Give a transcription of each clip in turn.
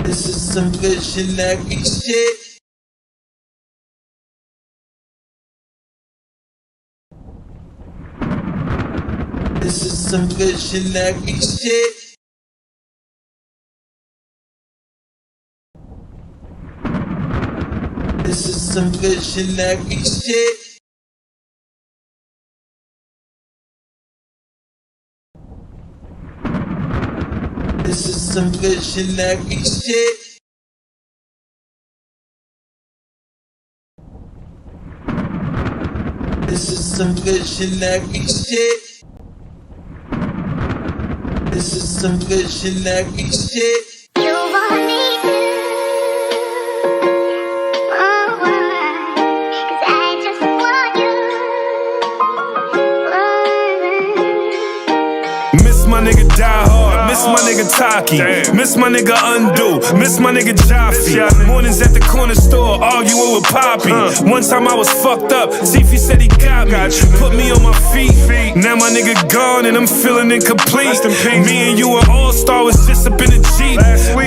This is some visionary shit. This is some visionary shit. This is some visionary shit. This is some visionary shit. This is some visionary shit. This is some visionary shit. You want me to, oh, 'cause I just want you. Miss my nigga Die Hard, miss my nigga Taki, miss my nigga Undo, miss my nigga Jaffe. Mornings at the corner store, arguing with Poppy. One time I was fucked up, Zifi said he got me, put me on my feet. Now my nigga gone and I'm feeling incomplete. Me and you were all-star, was just up in the Jeep.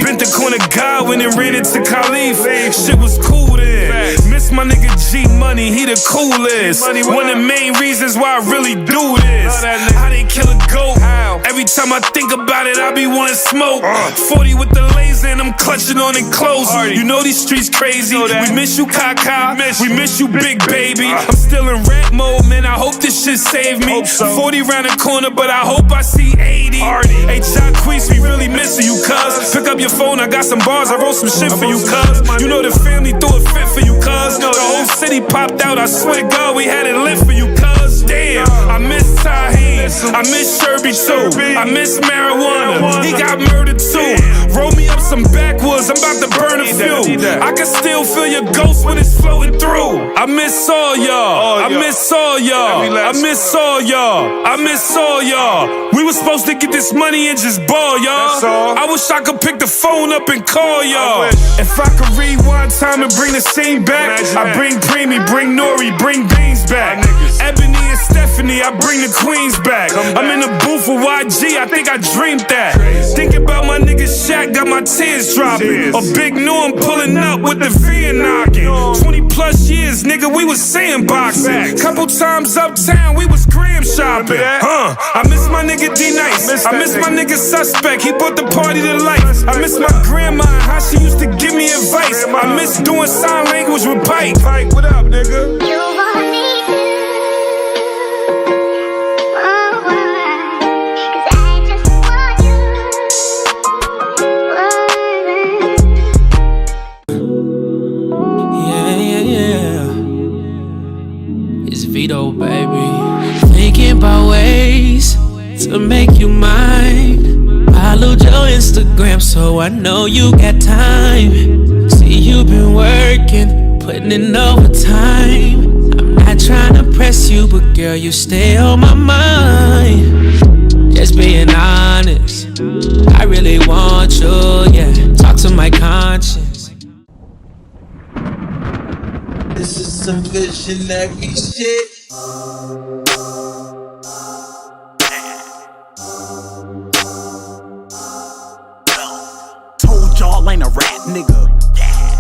Bent the corner Godwin and ran into Khalif. Shit was cool then. Miss my nigga G Money, he the coolest. One of the main reasons why I really do this. How they kill a goat? Every time I think about it, I be wanting smoke. 40 with the laser and I'm clutching on it close. You know these streets crazy. We miss you, Kaka. We miss you, Big Baby. I'm still in rap mode, man. I hope this shit save me. 40 round the corner, but I hope I see 80. Hey, Jacquees, we really missing you, cuz. Pick up your phone, I got some bars, I wrote some shit for you, cuz. You know the family threw a fit for you, cuz. The whole city popped out, I swear to God, we had it lit for you, cuz. Damn, I miss Taheen, I miss Sherby too, I miss marijuana, he got murdered too. Roll me up some backwoods, I'm about to burn a few. I can still feel your ghost when it's floating through. I miss all y'all, I miss all y'all, I miss all y'all, I miss all y'all. We was supposed to get this money and just ball, y'all. I wish I could pick the phone up and call y'all. If I could rewind time and bring the scene back, I bring Preemy, bring Nori, bring Beans back. Ebony and Stephanie, I bring the queens back. I'm in the booth with YG, I think I dreamed that. Think about my nigga Shaq, got my tears dropping. A big Norm pulling up with the V knocking. 20 plus years, nigga, we was sandboxing. Couple times uptown, we was gram shopping. I miss my nigga D-Nice, I miss my nigga Suspect, he brought the party to life. I miss my grandma and how she used to give me advice. I miss doing sign language with Pike. What up, nigga? You want me to, oh, 'cause I just want you. Yeah. It's Vito, baby. Thinking about ways to make you mine. Followed your Instagram, so I know you got time. See, you been working, putting in overtime. I'm not trying to press you, but girl, you stay on my mind. Just being honest, I really want you, yeah. Talk to my conscience. This is some visionary shit. Told y'all ain't a rap nigga.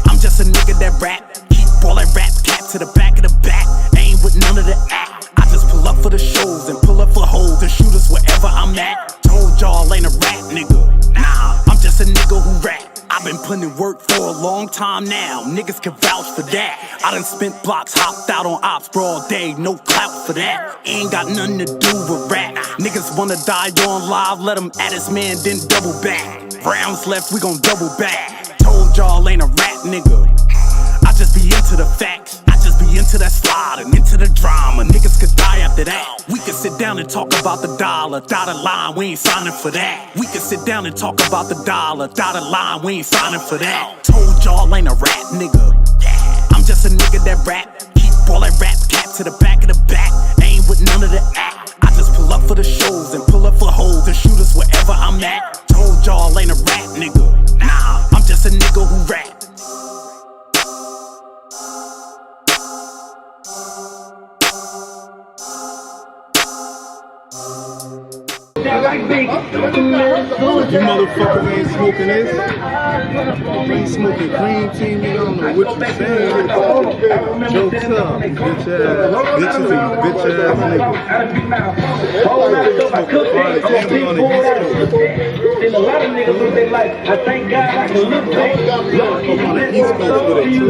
I'm just a nigga that rap. Keep all that rap cat to the back of the back. Ain't with none of the act. I just pull up for the shows and pull up for hoes and shoot us wherever I'm at. Told y'all ain't a rap nigga. Nah, I'm just a nigga who rap. I've been putting in work for a long time now. Niggas can vouch for that. I done spent blocks, hopped out on ops broad day, no clout for that. Ain't got nothing to do with rap. Niggas wanna die on live, let him at his man, then double back. Rounds left, we gon' double back. Told y'all ain't a rap nigga. I just be into the facts. I just be into that slide and into the drama. Niggas could die after that. We could sit down and talk about the dollar. Dotted line, we ain't signing for that. We could sit down and talk about the dollar. Dotted line, we ain't signing for that. Told y'all ain't a rap nigga. I'm just a nigga that rap. Keep all that rap cat to the back of the back. Ain't with none of the act. I just pull up for the shows and pull up for hoes and shoot us wherever I'm at. Told y'all ain't a rap nigga. Nah, I'm just a nigga who rap. You motherfuckers ain't smoking this. Green smoking green tea, nigga. I don't know what you saying. Jokes up, bitch ass, bitches and bitch ass nigga. And a lot of niggas live their life. I thank God I can look back. I'm on the East Coast with it too.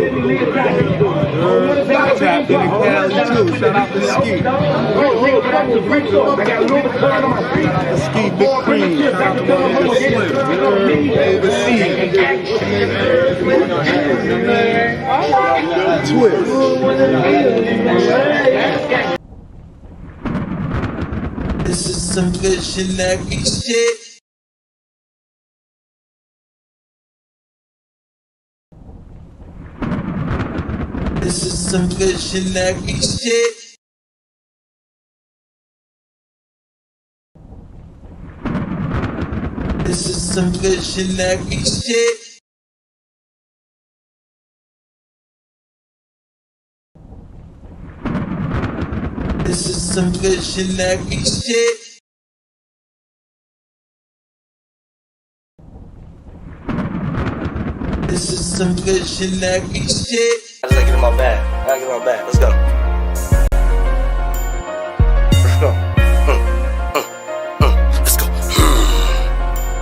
Tapped in Cali too. Shout out to Ski. I got a little bit on my feet. Shout out to Ski, Big Cream. Shout out to my nigga Slim. Overseas. Twist. This is some visionary shit. This is some visionary shit. This is some visionary shit. This is some visionary shit. This is some visionary shit. I just gotta get in my bag. I gotta get in my bag. Let's go. Let's go. Let's go.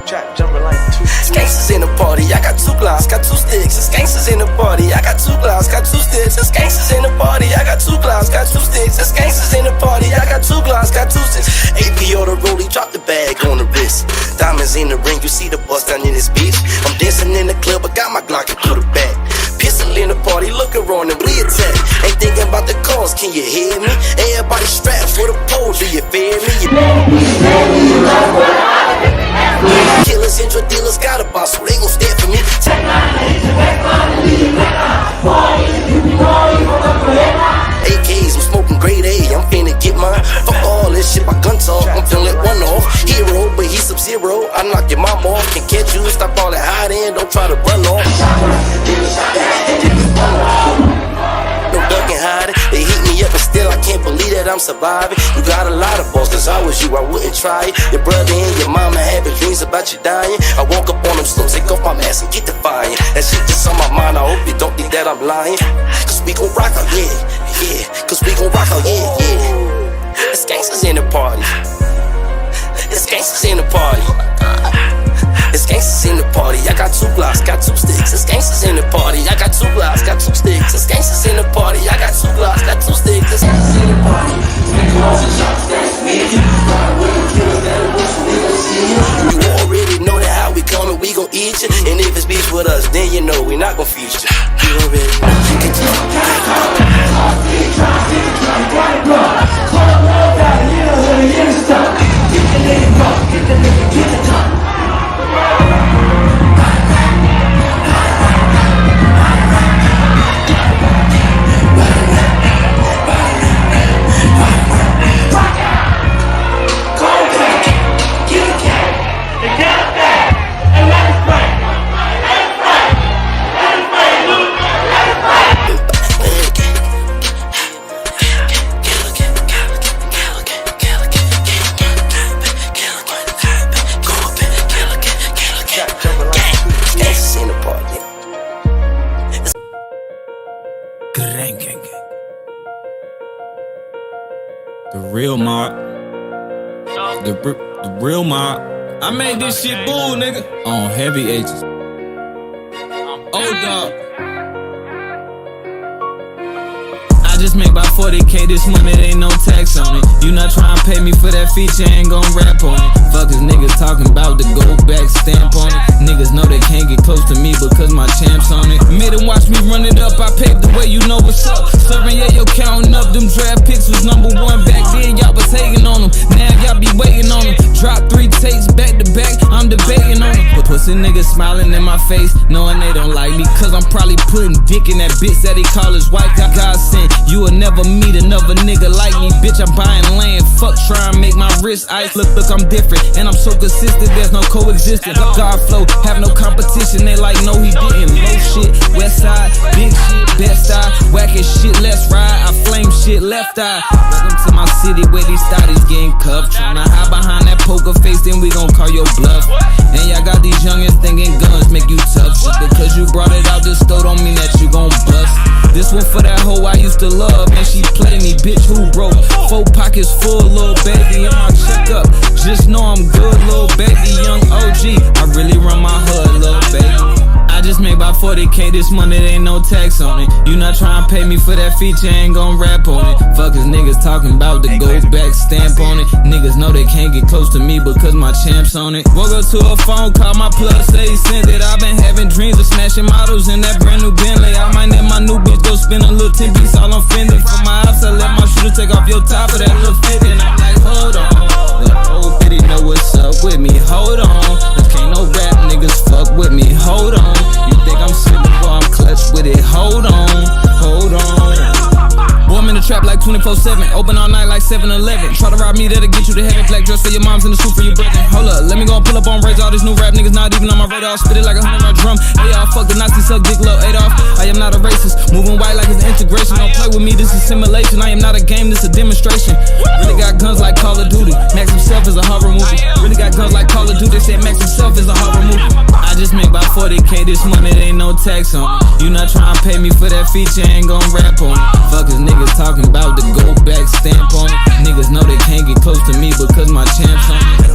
Trap jumping like two. Gangsters in the party. I got 2 glass, got 2 sticks. It's gangsters in the party. I got 2 glass, got 2 sticks. It's gangsters in the party. I got 2 glass, got 2 sticks. It's gangsters in the party. I got 2 glass, got 2 sticks. AP or the rollie, drop the bag on the wrist. Diamonds in the ring, you see the bust down in this bitch. I'm dancing in the club, I got my Glock and put it back. Pistol in the party, looking wrong and we attack. Ain't thinking about the cause, can you hear me? Everybody strapped for the pole, do you fear me? Killers and drug dealers got a boss, so they gon' stand for me. AKs, I'm smoking grade A, I'm finna get mine. Fuck all this shit, my gun talk, I'm finna let one off. Hero, but he's Sub-Zero, I knock your mom off. Can catch you, stop all that hiding, don't try to run off. No ducking hiding, they heat me up and still I can't believe that I'm surviving. You got a lot of balls, cause I was you, I wouldn't try it. Your brother and your mama having dreams about you dying. I walk up on them slow, take off my mask and get defiant. That shit just on my mind, I hope you don't think that I'm lying. Cause we gon' rock out, yeah, yeah. Cause we gon' rock out, yeah, yeah. It's gangsters in the party. It's gangsters in the party. It's gangsters in the party. I got 2 blocks, got 2 sticks. It's gangsters in the party. I got 2 blocks, got 2 sticks. It's gangsters in the party. I got 2 blocks, got 2 sticks. It's gangsters in the party. You already know that how we coming, we gon' eat you. And if it's beef with us, then you know we not gon' feed you. You already know. The real mob. The real mob. I made this shit bull, nigga. On heavy H's. Oh, dog. I just make about 40K this month, it ain't no tax on it. You not trying to pay me for that feature, ain't gon' rap on it. Fuck is niggas talking about the go back stamp on it. Niggas know they can't get close to me because my champ's on it. Made them watch me run it up, I paved the way, you know what's up. Serving, yeah, yo, counting up, them draft picks was #1 back then, y'all was hating on them. Now y'all be waiting on them. Drop 3 takes back to back, I'm debating on them. But pussy niggas smiling in my face, knowing they don't like me, cause I'm probably putting dick in that bitch that he call his wife. God sent, you will never meet another nigga like me, bitch, I'm buying land. Fuck trying to make my wrist ice. Look, I'm different, and I'm so consistent, there's no coexistence. God flow, have no competition, they like, no, he didn't. Low shit, west side, big shit, best eye. Whacking shit, let's ride, I flame shit, left eye. Welcome to my city where these thotties getting cuffed. Tryna hide behind that poker face, then we gon' call your bluff. And y'all got these youngins thinking guns make you tough. Shit, because you brought it out this store don't mean that you gon' bust. This one for that hoe I used to love, and she play me, bitch, who broke? 4 pockets full, little baby, in my checkup. Just know I'm good, little baby, young OG. I really run my hood, little baby. I just made about 40K this month, it ain't no tax on it. You not tryna pay me for that feature, ain't gon' rap on it. Fuck is niggas talking about the go back stamp on it. Niggas know they can't get close to me because my champ's on it. Woke up to a phone call, my plug say he sent it. I've been having dreams of smashing models in that brand new Bentley. I might let my new bitch go spend a little 10 piece, all I'm fending. For my ops, I let my shooter take off your top of that little fit. And I'm like, hold on, the old bitty know what's up with me, hold on. Cause can't no rap niggas fuck with me, hold on. You think I'm simple, but I'm clutch with it, hold on, hold on. Boy, I'm in the trap like 24/7, open all night like 7-Eleven. Try to rob me, that'll get you to heaven. Black dress for your moms and the suit for your brother. Hold up, let me go and pull up on rage. All these new rap niggas not even on my radar. Spit it like 100 round drum. Hey, y'all fuck the Nazi, suck dick, low Adolf. I am not a racist, moving white like it's an integration. Don't play with me, this is simulation. I am not a game, this a demonstration. Really got guns like Call of Duty. Max himself is a horror movie. Really got guns like Call of Duty. They said Max himself is a horror movie. I just make about 40K this month, it ain't no tax on it. You not tryna pay me for that feature, ain't gon' rap on it. Fuck is niggas talking about the go back stamp on it. Niggas know they can't get close to me because my champ's on it.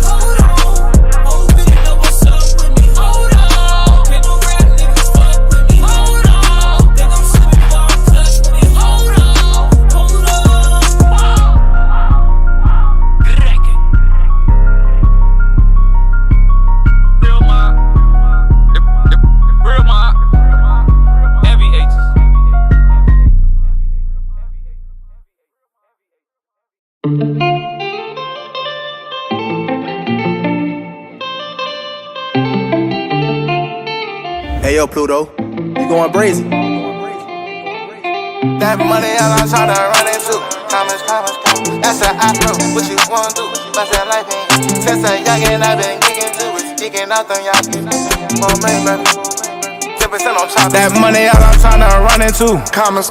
Hey yo, Pluto, you going brazen? That money all I'm tryna run into. Commas. That's a opera, what you wanna do? Bust that life in. Since a youngin' I been geeking to it. Geeking out them y'all. More money, baby. 10% on top. That money all I'm tryna run into. Commas.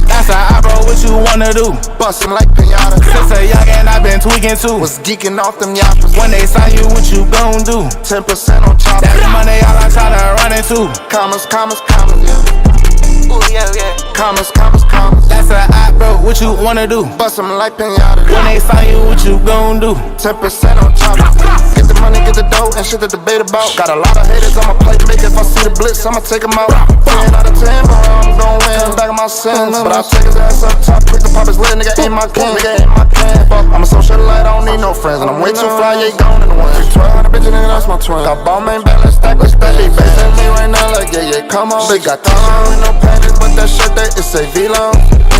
That's a opera, what you wanna do? Bust them like pinata. Since a youngin' I been tweaking too. Was geeking off them yappers. When they sign you, what you gon' do? 10% on top. That money all I'm tryna run into. Commas, yeah. Ooh, yeah. Commas. That's a opera, what you wanna do? Bust them like pinata. When they sign you, what you gon' do? 10% on top. Get the money, get the dough, and shit to debate about. Got a lot of haters, I'ma play make. If I see the blitz, I'ma take them out. 10 out of 10, bro, I'm gon' win. Back of my sins, but I take his ass up top. Quick to pop his lid, nigga ain't my king. Fuck, I'm a socialite, I don't need no friends. And I'm way too fly, yeah, gone in the wind. 1200 bitches, nigga, that's my twin. Got ball main back, let's stack. They facing me right now like, yeah, come on. They got time with no panties, but that shirt, that it say V-Long.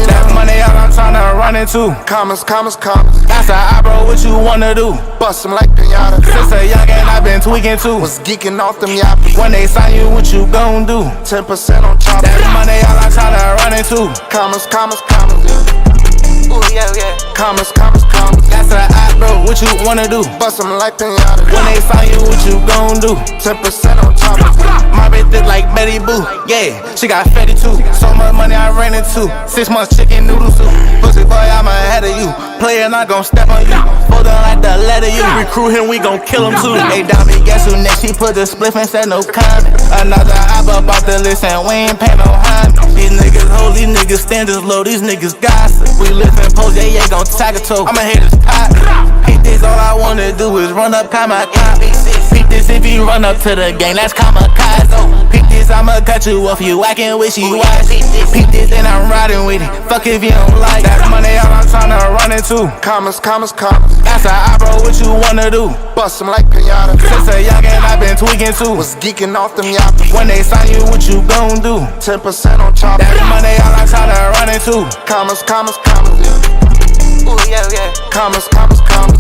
That money all I'm tryna run into. Commas. That's a opera, what you wanna do? Bust them like pinata. Since a youngin' I been tweaking too. Was geeking off them yappers. When they sign you, what you gon' do? 10% on top. That money all I'm tryna run into. Commas. Ooh, yeah. Commas. That's a opera, what you wanna do? Bust them like pinata. When they sign you, what you gon' do? 10% on top. My bitch thick like Betty Boo. Yeah, she got fatty too. So much money I ran into. 6 months chicken noodle soup. Pussy boy, I'm ahead of you. Player not gon' step on you. Fold on like the letter you. Recruit him, we gon' kill him too. They down me, guess who next? She put the spliff and said no comment. Another opera about the list and we ain't pay no harm. These niggas hold, these niggas standards low, these niggas gossip. We live in pose, yeah, gon' tag a toe. I'ma hit his pot. Hit this, all I wanna do is run up, kamikaze. Pick this if you run up to the gang, that's kamikaze. Pick this, I'ma cut you off, you acting wishy-washy. Pick this, then I'm riding with it. Fuck if you don't like that money, all I'm tryna run into. Commas. That's a opera, what you wanna do? Bust them like pinata. Since a youngin' I been tweaking too. Was geeking off them yappers. When they sign you, what you gon' do? 10% on top. That money, all I'm tryna run into. Commas. Ooh, yeah. Commas.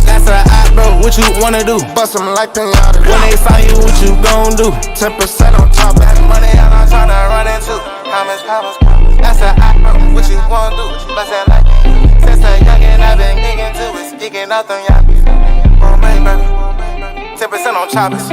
That's a opera, what you wanna do? Bust them like pinata. When they sign you, what you gon' do? 10% on top. That money, all I'm tryna run into. Commas. That's a opera, what you wanna do? Bust that like. Since a youngin' I been geeking to it. Geeking out them yappies. choppers.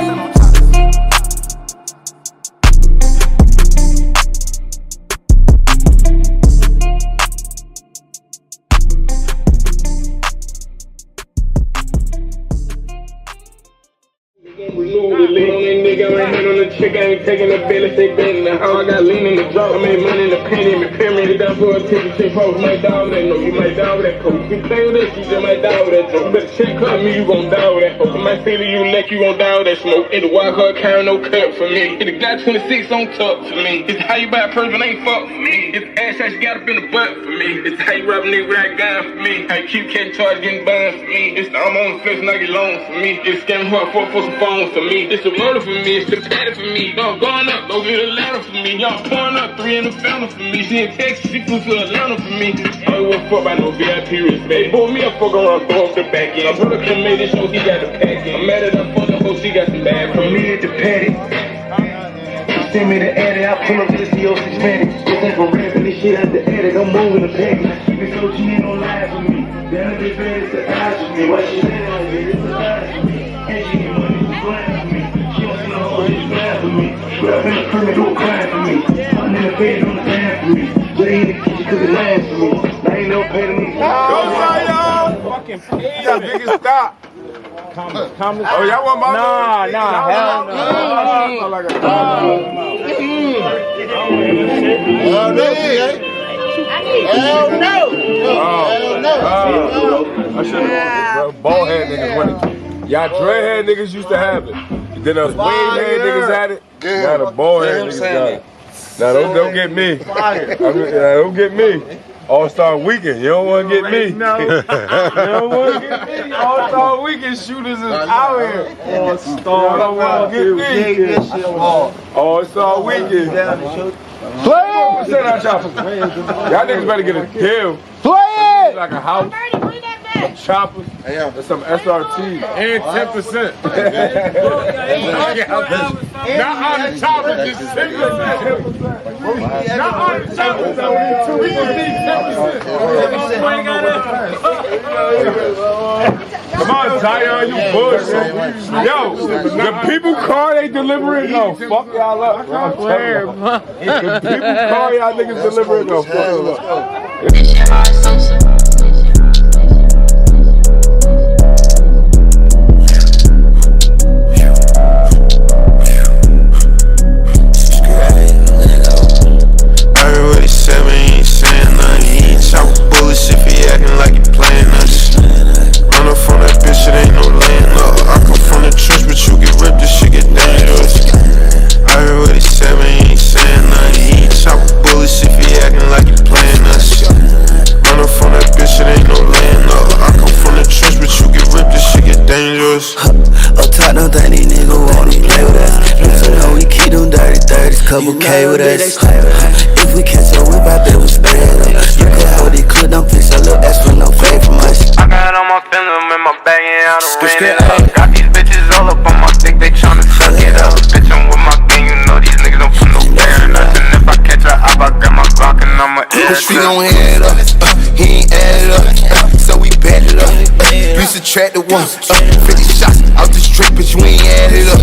Nigga, I ain't on the chick, I ain't taking the bill if they been in the house. I got lean in the drop, I made money in the penny, me pyramid, that's for a ticket, shit, folks might die with that, no, you might die with that coke. You play with that, you just might die with that joke. You better check up me, you gon' die with that coke. My city, you lick, you gon' die with that smoke. It's a wild card carry no cut for me. It's a guy 26 on top for me. It's how you buy a person ain't fuck for me. It's ass shots you got up in the butt for me. It's how you rob a nigga with that gun for me. How you keep catching charge getting burned for me. It's the I'm on the fence and I get loans for me. It's scamming hard for some phones for me. It's the murder for me. It's the patty for me. Y'all going up, go get a ladder for me. Y'all pouring up 3 in the fountain for me. She in Texas, she flew to Atlanta for me. I don't give a fuck about no VIP respect. Boy, me a fuck around, throw up the back end. My brother come made this show, he got the pack in. I'm mad at her fuck the hoe, she got some bad for me at the patty. Send me the edit, I pull up to the CO6 Fanny. This ain't for rapping this shit at the edit, I'm moving the package. Keep it so she ain't gon' lie for me. Down the bed, it's the eyes for me. Why she saying like this? It's the eyes for me. And she get money, she's blind for me. She don't see no hoe, she's blind for me. Grab in the permit, do a crime for me. I'm in the bed, on the time for me. Jay in the kitchen, cooking lines for me. I ain't no pay to me. Fucking y'all niggas stop. Comments. Oh, y'all want my hell no. I should have bald head niggas winning. Y'all dreadhead niggas used to have it. Then us wave head niggas had it. Now the bald head niggas got it. Now don't get me. Don't get me. All-Star Weekend, you don't want to get me. No. You don't want to get me. All-Star Weekend shooters is out here. All-Star Weekend. All-Star Weekend. Play it! Say that chopper. Y'all niggas better get a deal. Play it! Like a house. Some choppers, and some SRT, and 10%. Not on the choppers, just 10%. Not on the choppers, though. We just need 10%. Come on, Zion, you bullshit. Yo, the people car they delivering, no, fuck y'all up. The people car y'all niggas delivering, no, fuck y'all up. Couple K with us. If we catch up, we bout to spread up. You can hold it, could don't fix a little extra, no fake from us. I got on my film in my bag and I done ran it up. Got these bitches all up on my dick, they tryna suck it up. Bitch, I'm with my gang, you know these niggas don't put no fear in us. And if I catch her, I got my Glock and I'ma air it up. We gon' head up, he ain't add it up, so we bet it up. You subtract the ones, 50 shots out the strip, bitch, we ain't add it up.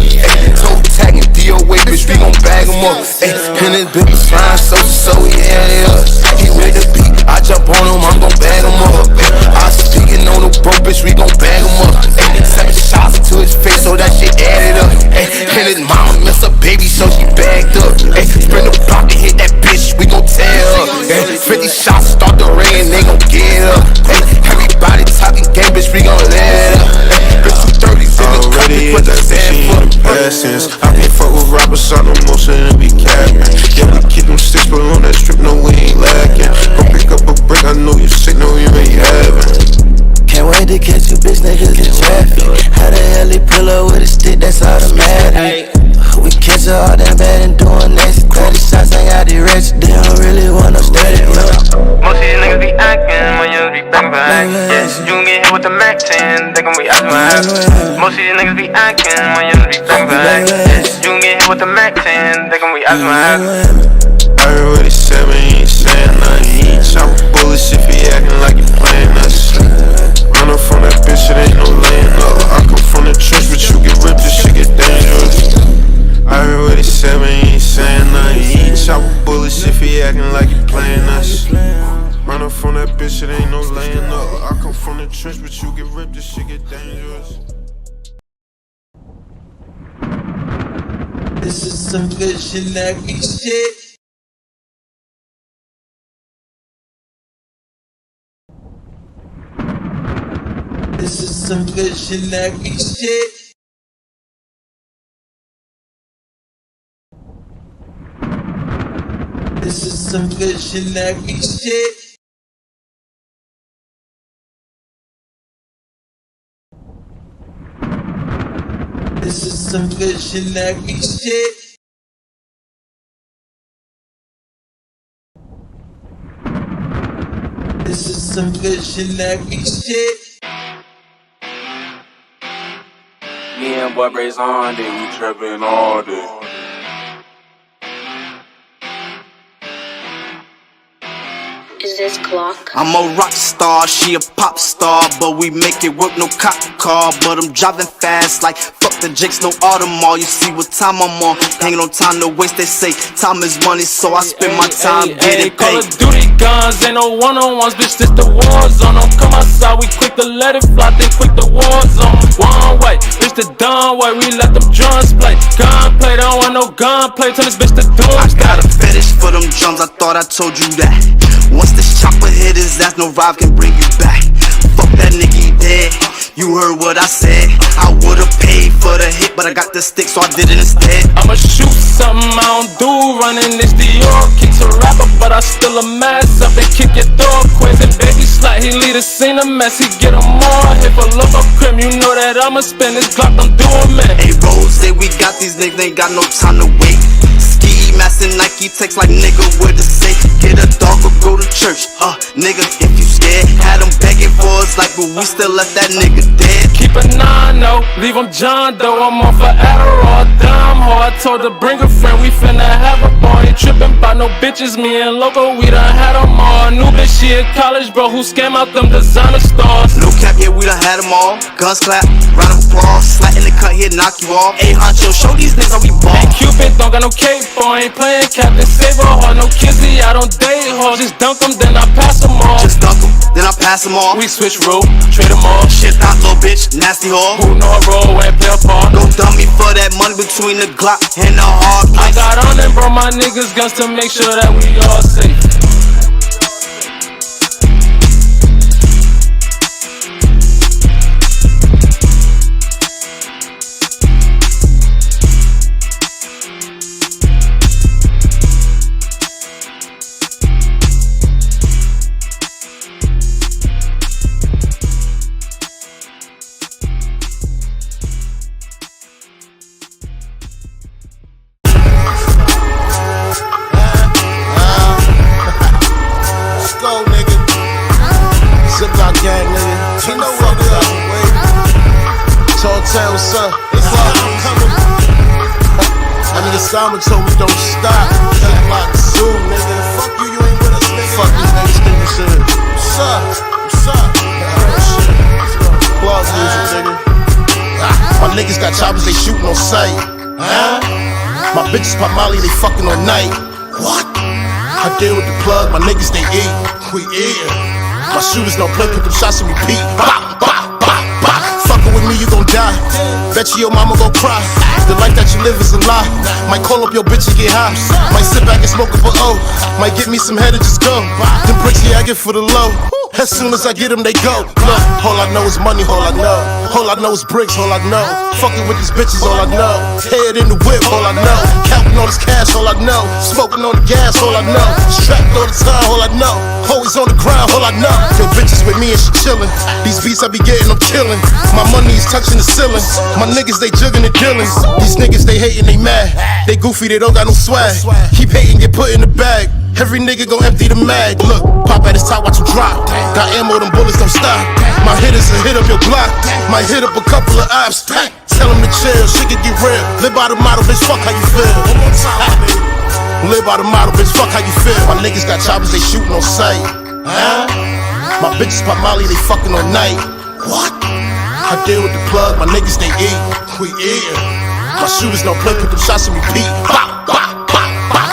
Toe tagging DOA, bitch, we gon' bag him up. And this bitch was flying so he had it up. He with the beat, I jump on him, I'm gon' bag him up. I speaking on the broke, bitch, we gon' bag him up. 7 shots to his face, so that shit added up. And his mama missed a baby, so she bagged up. Sprint the block to hit that bitch, we gon' tear up. 50 shots start the rain, they gon' get up. Everybody talking game, bitch, we gon' let up. Bitch, 230s in the country, put the sand for the since I can't fuck with rappers, I know most of them be capping. Yeah, we keep them sticks, but on that strip, no, we ain't lacking. Go pick up a brick, I know you sick, no, you ain't having. Can't wait to catch you, bitch, niggas in traffic. How the hell he pull up with a stick, that's automatic. We catch her all that bad and doing next 30 shots, ain't got the rich, they don't really want no steady. Most of these niggas be acting when you be back behind. Yeah, you can get hit with the Mac 10, they gon' be out my ass. Most of these niggas be acting when you be back behind. Yeah, you can get hit with the Mac 10, they gon' be out my ass. I already said, man, he ain't saying nothing. He ain't chop bullets if he acting like he playing us. Running from that bitch, it ain't no laying up. I come from the church, but you get ripped, this shit get I'm from the trench, but you get ripped, this shit get dangerous. This is some visionary shit. This is some visionary shit. This is some visionary shit. This is some visionary shit. This is some visionary shit. Me and boy Brace on day, we trapping all day. Is this clock? I'm a rock star, she a pop star, but we make it work, no cop car. But I'm driving fast like fuck the Jakes, no Audemars. You see what time I'm on, hanging on time to waste. They say time is money, so I spend my time getting paid. Call of Duty guns, ain't no one-on-ones, bitch, this the war zone. Don't come outside, we quick to let it fly, then quick the war zone. One way, bitch, the dumb way, we let them drums play. Gunplay, don't want no gunplay, turn this bitch to doom. I got a fetish for them drums, I thought I told you that. Once this chopper hit his ass, no ride can bring you back. Fuck that nigga, he dead. You heard what I said. I would've paid for the hit, but I got the stick, so I did it instead. I'ma shoot something I don't do, running this Dior. Kicks a rapper, but I still a mess up and kick your door quick. And baby slut, he lead a scene a mess, he get a more. Hit for local crim, you know that I'ma spend this Glock, I'm doing man. Hey, Rose, say we got these niggas, ain't got no time to wait. Ski mask and Nike text like nigga, where to say? Get a dog or go to church, nigga, if you scared. Had them begging for us like, but we still left that nigga dead. Keep a 9-0, leave him John Doe, I'm on for Adderall, dumb hoe. I told her bring a friend, we finna have a ball. Ain't trippin' by no bitches, me and Loco, we done had them all. New bitch, she at college, bro, who scam out them designer stores. No cap, yeah, we done had them all. Guns clap, round of applause, slat in the cut here, knock you off. Hey, honcho, show these niggas how we ball. Hey, Cupid, don't got no cape on, ain't playing Captain Saber hard, no kizzy, I don't date hoes. Just dunk them, then I pass them all. Just dunk them, then I pass them all. We switch route, trade them all. Shit out, little bitch, nasty whore. Who know I roll and play a part? Go dummy for that money between the Glock and the hard place. I got on and brought my niggas guns to make sure that we all safe. What's up? It's all coming. That nigga Simon told me don't stop. Shit like Zoom, nigga. Fuck you, you ain't with us, nigga. Fuck these niggas think you should. What's up? What's up? Plug music, nigga. My niggas got choppers, they shootin' on sight. My bitches pop Molly, they fucking all night. What? I deal with the plug, my niggas they eat. We eatin'. My shooters don't play, put them shots and repeat. Bop, bop, bop, bop. Fuckin' with me, you gon' die. Bet you your mama gon' cry. The life that you live is a lie. Might call up your bitch and get high. Might sit back and smoke up a O. Might get me some head and just go. Them bricks, yeah, I get for the low. As soon as I get them, they go. Look, all I know is money, all I know. All I know is bricks, all I know. Fucking with these bitches, all I know. Head in the whip, all I know. Counting all this cash, all I know. Smoking on the gas, all I know. Strapped all the time, all I know. Always on the ground, all I know. Your bitches with me and she chillin'. These beats I be getting, I'm killin'. My money is touching the ceiling. My niggas, they juggin' and dealin'. These niggas, they hatin', they mad. They goofy, they don't got no swag. Keep hating, get put in the bag. Every nigga gon' empty the mag. Look, pop at his top, watch him drop. Got ammo, them bullets don't stop. My hitters will hit up your block. Might hit up a couple of ops. Tell him to chill, shit can get real. Live by the model, bitch, fuck how you feel. One more time, live by the model, bitch, fuck how you feel. My niggas got choppers, they shootin' on sight. My bitches pop Molly, they fucking all night. What? I deal with the plug, my niggas they eat. We eatin'. My shooters don't play, put them shots and repeat. Bop, bop, bop, bop.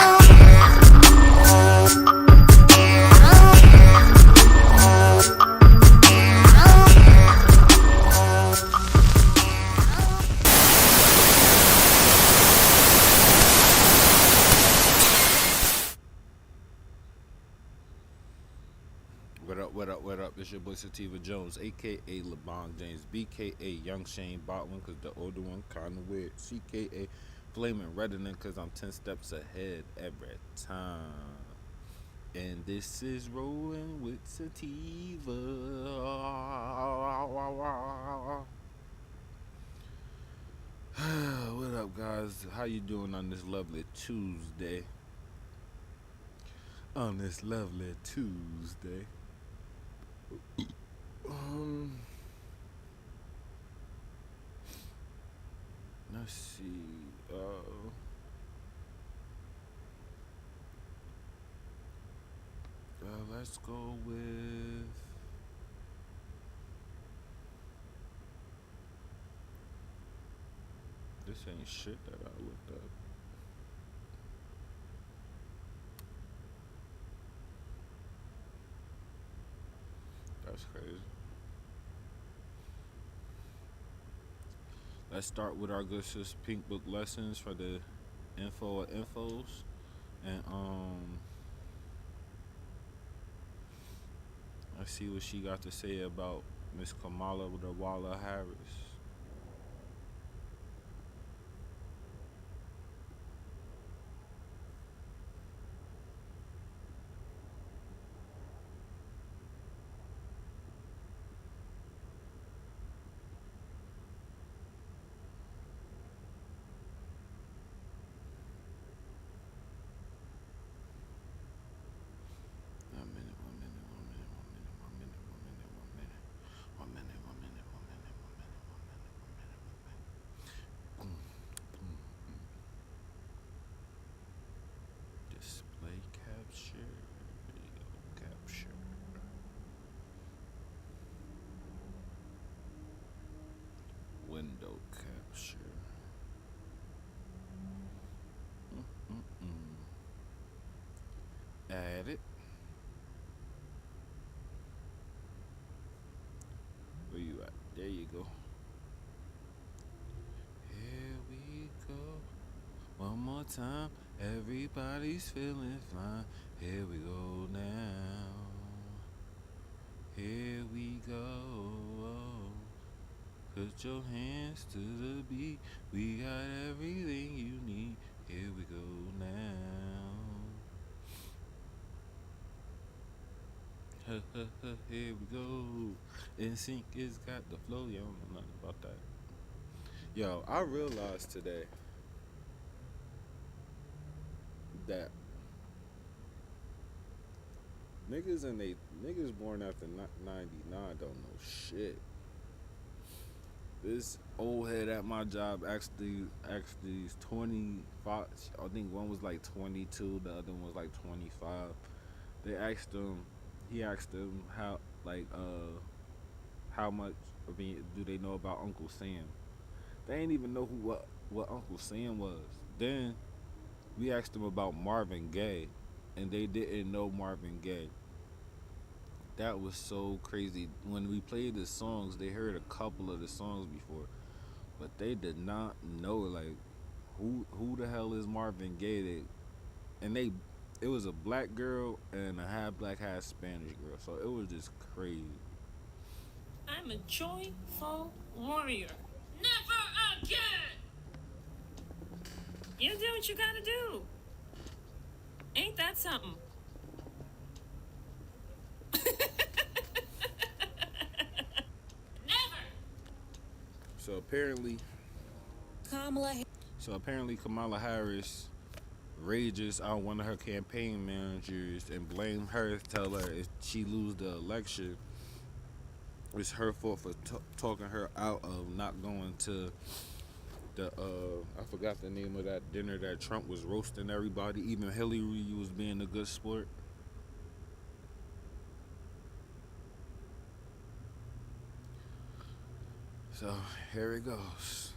It's your boy Sativa Jones, aka LeBron James, BKA Young Shane Botwin, cause the older one kinda weird, CKA Flaming Reddening, cause I'm 10 steps ahead every time. And this is Rolling with Sativa. What up, guys? How you doing on this lovely Tuesday? Let's see. Let's go with. This ain't shit that I looked up. That's crazy. Let's start with our good sis Pink Book Lessons for the info of infos. And let's see what she got to say about Miss Kamala Harris. Display capture. Video capture. Window capture. Add it. Where you at? There you go. Here we go. One more time. Everybody's feeling fine. Here we go now. Here we go. Put your hands to the beat. We got everything you need. Here we go now. Here we go. NSYNC has got the flow. You don't know nothing about that. Yo, I realized today that niggas born after 99 don't know shit. This old head at my job asked these 25. I think one was like 22, the other one was like 25. He asked them how much do they know about Uncle Sam. They ain't even know what Uncle Sam was. Then we asked them about Marvin Gaye, and they didn't know Marvin Gaye. That was so crazy. When we played the songs, they heard a couple of the songs before, but they did not know like who the hell is Marvin Gaye. It was a black girl and a half black, half Spanish girl, so it was just crazy. I'm a joyful warrior. Never again! You do what you gotta do. Ain't that something? Never! So apparently Kamala Harris rages out one of her campaign managers and blame her, tell her if she lose the election, it's her fault for talking her out of not going to the I forgot the name of that dinner that Trump was roasting everybody. Even Hillary was being a good sport. So here it goes.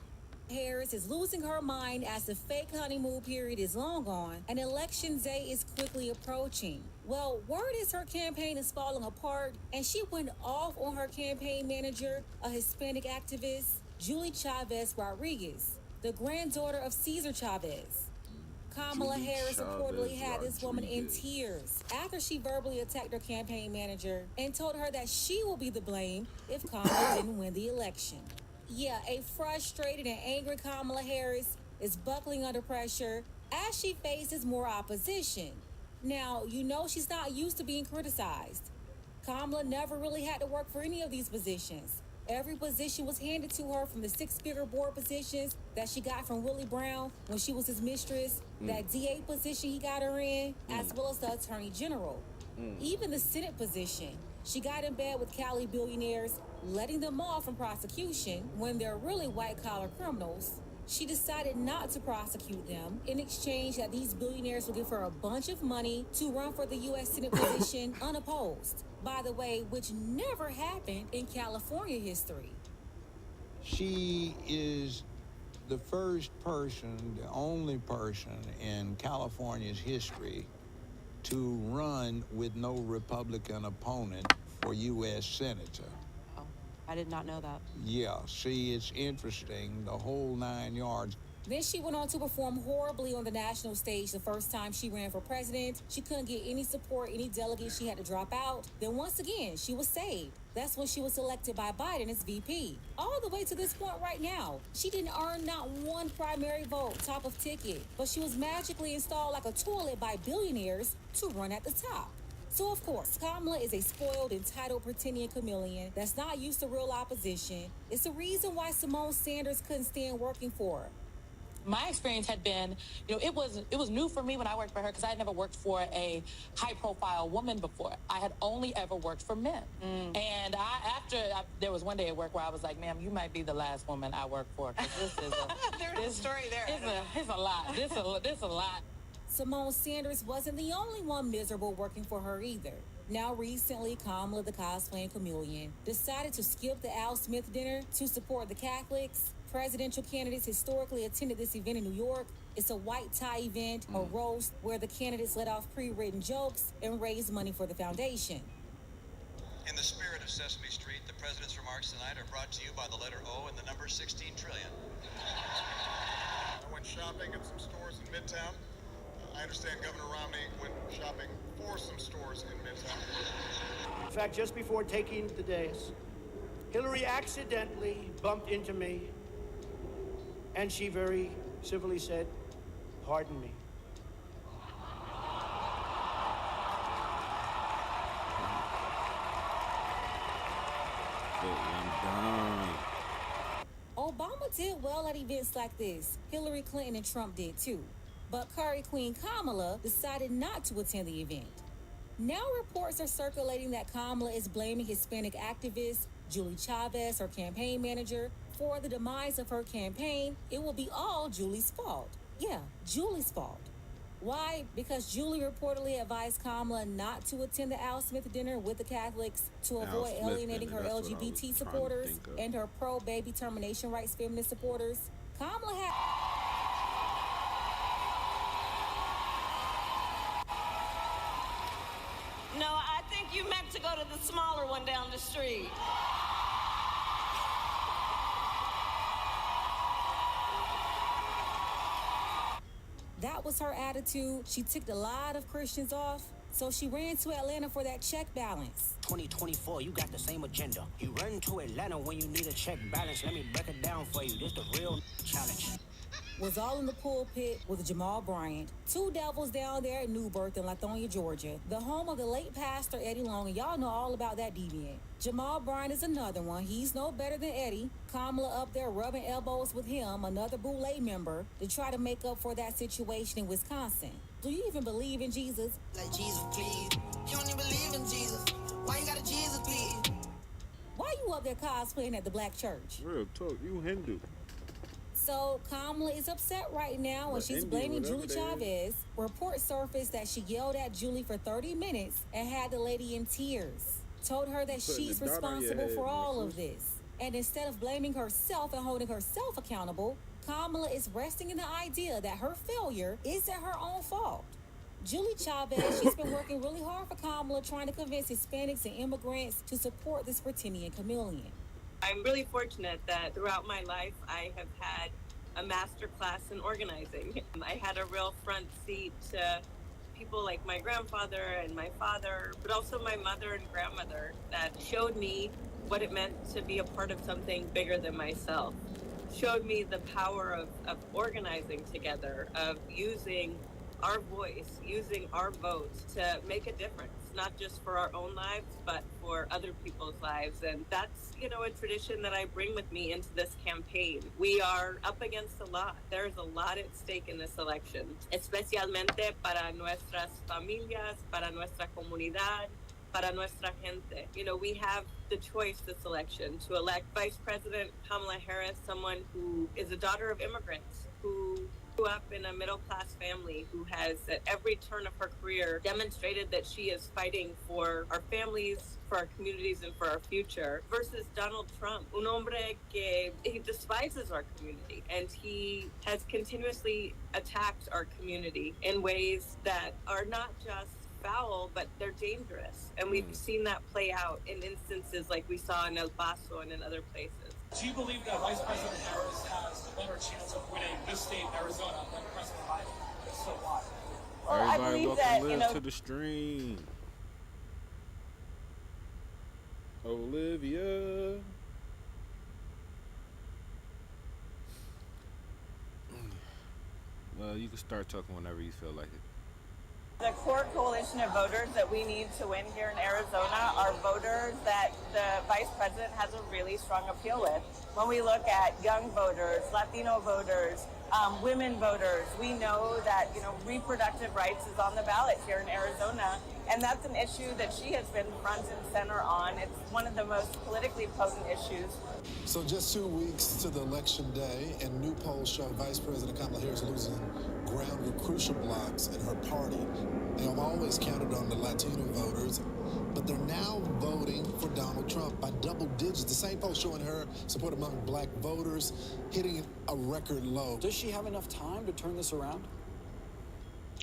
Harris is losing her mind as the fake honeymoon period is long gone and election day is quickly approaching. Well, word is her campaign is falling apart, and she went off on her campaign manager, a Hispanic activist, Julie Chavez Rodriguez, the granddaughter of Cesar Chavez. Kamala Julie Harris reportedly had this woman in Rodriguez. tears after she verbally attacked her campaign manager and told her that she will be the blame if Kamala didn't win the election. Yeah, a frustrated and angry Kamala Harris is buckling under pressure as she faces more opposition. Now, you know she's not used to being criticized. Kamala never really had to work for any of these positions. Every position was handed to her, from the six-figure board positions that she got from Willie Brown when she was his mistress, that DA position he got her in, as well as the Attorney General. Even the Senate position. She got in bed with Cali billionaires, letting them off from prosecution when they're really white-collar criminals. She decided not to prosecute them in exchange that these billionaires will give her a bunch of money to run for the U.S. Senate position unopposed. By the way, which never happened in California history. She is the first person, the only person in California's history to run with no Republican opponent for U.S. Senator. Oh, I did not know that. Yeah, see, it's interesting, the whole 9 yards. Then she went on to perform horribly on the national stage the first time she ran for president. She couldn't get any support, any delegates, she had to drop out. Then once again, she was saved. That's when she was elected by Biden as VP. All the way to this point right now. She didn't earn not one primary vote, top of ticket, but she was magically installed like a toilet by billionaires to run at the top. So of course, Kamala is a spoiled, entitled, pretending chameleon that's not used to real opposition. It's the reason why Simone Sanders couldn't stand working for her. My experience had been, it was new for me when I worked for her because I had never worked for a high-profile woman before. I had only ever worked for men. And there was one day at work where I was like, ma'am, you might be the last woman I work for, because this is There's a story there. It's a lot. This a lot. Simone Sanders wasn't the only one miserable working for her either. Now recently, Kamala, the cosplaying chameleon, decided to skip the Al Smith dinner to support the Catholics. Presidential candidates historically attended this event in New York. It's a white tie event, a roast, where the candidates let off pre-written jokes and raise money for the foundation. In the spirit of Sesame Street, the president's remarks tonight are brought to you by the letter O and the number 16 trillion. I went shopping at some stores in Midtown. I understand Governor Romney went shopping for some stores in Midtown. In fact, just before taking the dais, Hillary accidentally bumped into me, and she very civilly said, "Pardon me." Obama did well at events like this. Hillary Clinton and Trump did too. But Curry Queen Kamala decided not to attend the event. Now reports are circulating that Kamala is blaming Hispanic activist Julie Chavez, her campaign manager, for the demise of her campaign. It will be all Julie's fault. Yeah, Julie's fault. Why? Because Julie reportedly advised Kamala not to attend the Al Smith dinner with the Catholics to avoid alienating her LGBT supporters and her pro-baby termination rights feminist supporters. Kamala had... No, I think you meant to go to the smaller one down the street. That was her attitude. She ticked a lot of Christians off, so she ran to Atlanta for that check balance. 2024, you got the same agenda. You run to Atlanta when you need a check balance. Let me break it down for you. This the real challenge. Was all in the pulpit with Jamal Bryant. Two devils down there at New Birth in Lithonia, Georgia, the home of the late pastor Eddie Long, and y'all know all about that deviant. Jamal Bryant is another one. He's no better than Eddie. Kamala up there rubbing elbows with him, another Boule member, to try to make up for that situation in Wisconsin. Do you even believe in Jesus? Like Jesus, please. You don't even believe in Jesus. Why you got a Jesus, please? Why you up there cosplaying at the black church? Real talk, you Hindu. So Kamala is upset right now and she's blaming Julie Chavez. Reports surfaced that she yelled at Julie for 30 minutes and had the lady in tears. Told her that she's responsible for all of this. And instead of blaming herself and holding herself accountable, Kamala is resting in the idea that her failure isn't her own fault. Julie Chavez, she's been working really hard for Kamala, trying to convince Hispanics and immigrants to support this pretending chameleon. I'm really fortunate that throughout my life I have had a master class in organizing. I had a real front seat to people like my grandfather and my father, but also my mother and grandmother that showed me what it meant to be a part of something bigger than myself. Showed me the power of organizing together, of using our voice, using our votes to make a difference, not just for our own lives, but for other people's lives. And that's, a tradition that I bring with me into this campaign. We are up against a lot. There's a lot at stake in this election, especialmente para nuestras familias, para nuestra comunidad, para nuestra gente. We have the choice this election to elect Vice President Kamala Harris, someone who is a daughter of immigrants, who grew up in a middle-class family, who has at every turn of her career demonstrated that she is fighting for our families, for our communities, and for our future, versus Donald Trump, un hombre que he despises our community, and he has continuously attacked our community in ways that are not just foul, but they're dangerous. And we've seen that play out in instances like we saw in El Paso and in other places. Do you believe that Vice President Harris has a better chance of winning this state, Arizona, than President Biden? If so, why? Well, everybody welcome Liv to the stream. Olivia. Well, you can start talking whenever you feel like it. The core coalition of voters that we need to win here in Arizona are voters that the vice president has a really strong appeal with. When we look at young voters, Latino voters, women voters, we know that, reproductive rights is on the ballot here in Arizona. And that's an issue that she has been front and center on. It's one of the most politically potent issues. So just 2 weeks to the election day, and new polls show Vice President Kamala Harris losing ground with crucial blocks in her party. They have always counted on the Latino voters, but they're now voting for Donald Trump by double digits. The same poll showing her support among black voters hitting a record low. Does she have enough time to turn this around?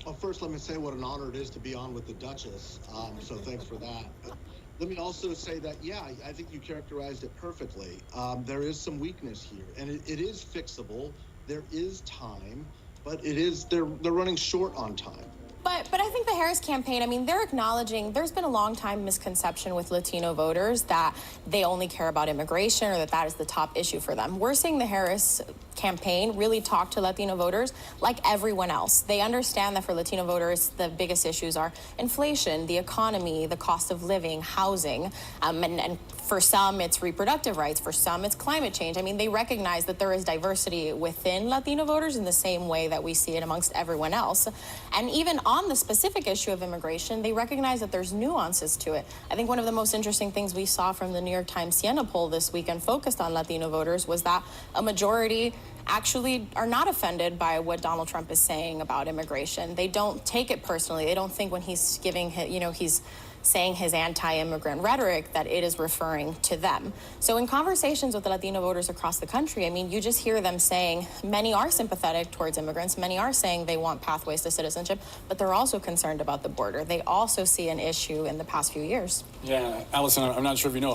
Well, first, let me say what an honor it is to be on with the Duchess. So thanks for that. But let me also say that, I think you characterized it perfectly. There is some weakness here, and it is fixable. There is time, but they're running short on time. But I think the Harris campaign, they're acknowledging there's been a long time misconception with Latino voters that they only care about immigration or that is the top issue for them. We're seeing the Harris campaign really talk to Latino voters like everyone else. They understand that for Latino voters, the biggest issues are inflation, the economy, the cost of living, housing, and for some, it's reproductive rights. For some, it's climate change. They recognize that there is diversity within Latino voters in the same way that we see it amongst everyone else. And even on the specific issue of immigration, they recognize that there's nuances to it. I think one of the most interesting things we saw from the New York Times Siena poll this weekend focused on Latino voters was that a majority actually are not offended by what Donald Trump is saying about immigration. They don't take it personally. They don't think when he's giving, he's saying his anti-immigrant rhetoric that it is referring to them. So in conversations with the Latino voters across the country, you just hear them saying many are sympathetic towards immigrants. Many are saying they want pathways to citizenship, but they're also concerned about the border. They also see an issue in the past few years. Yeah, Allison, I'm not sure if you know,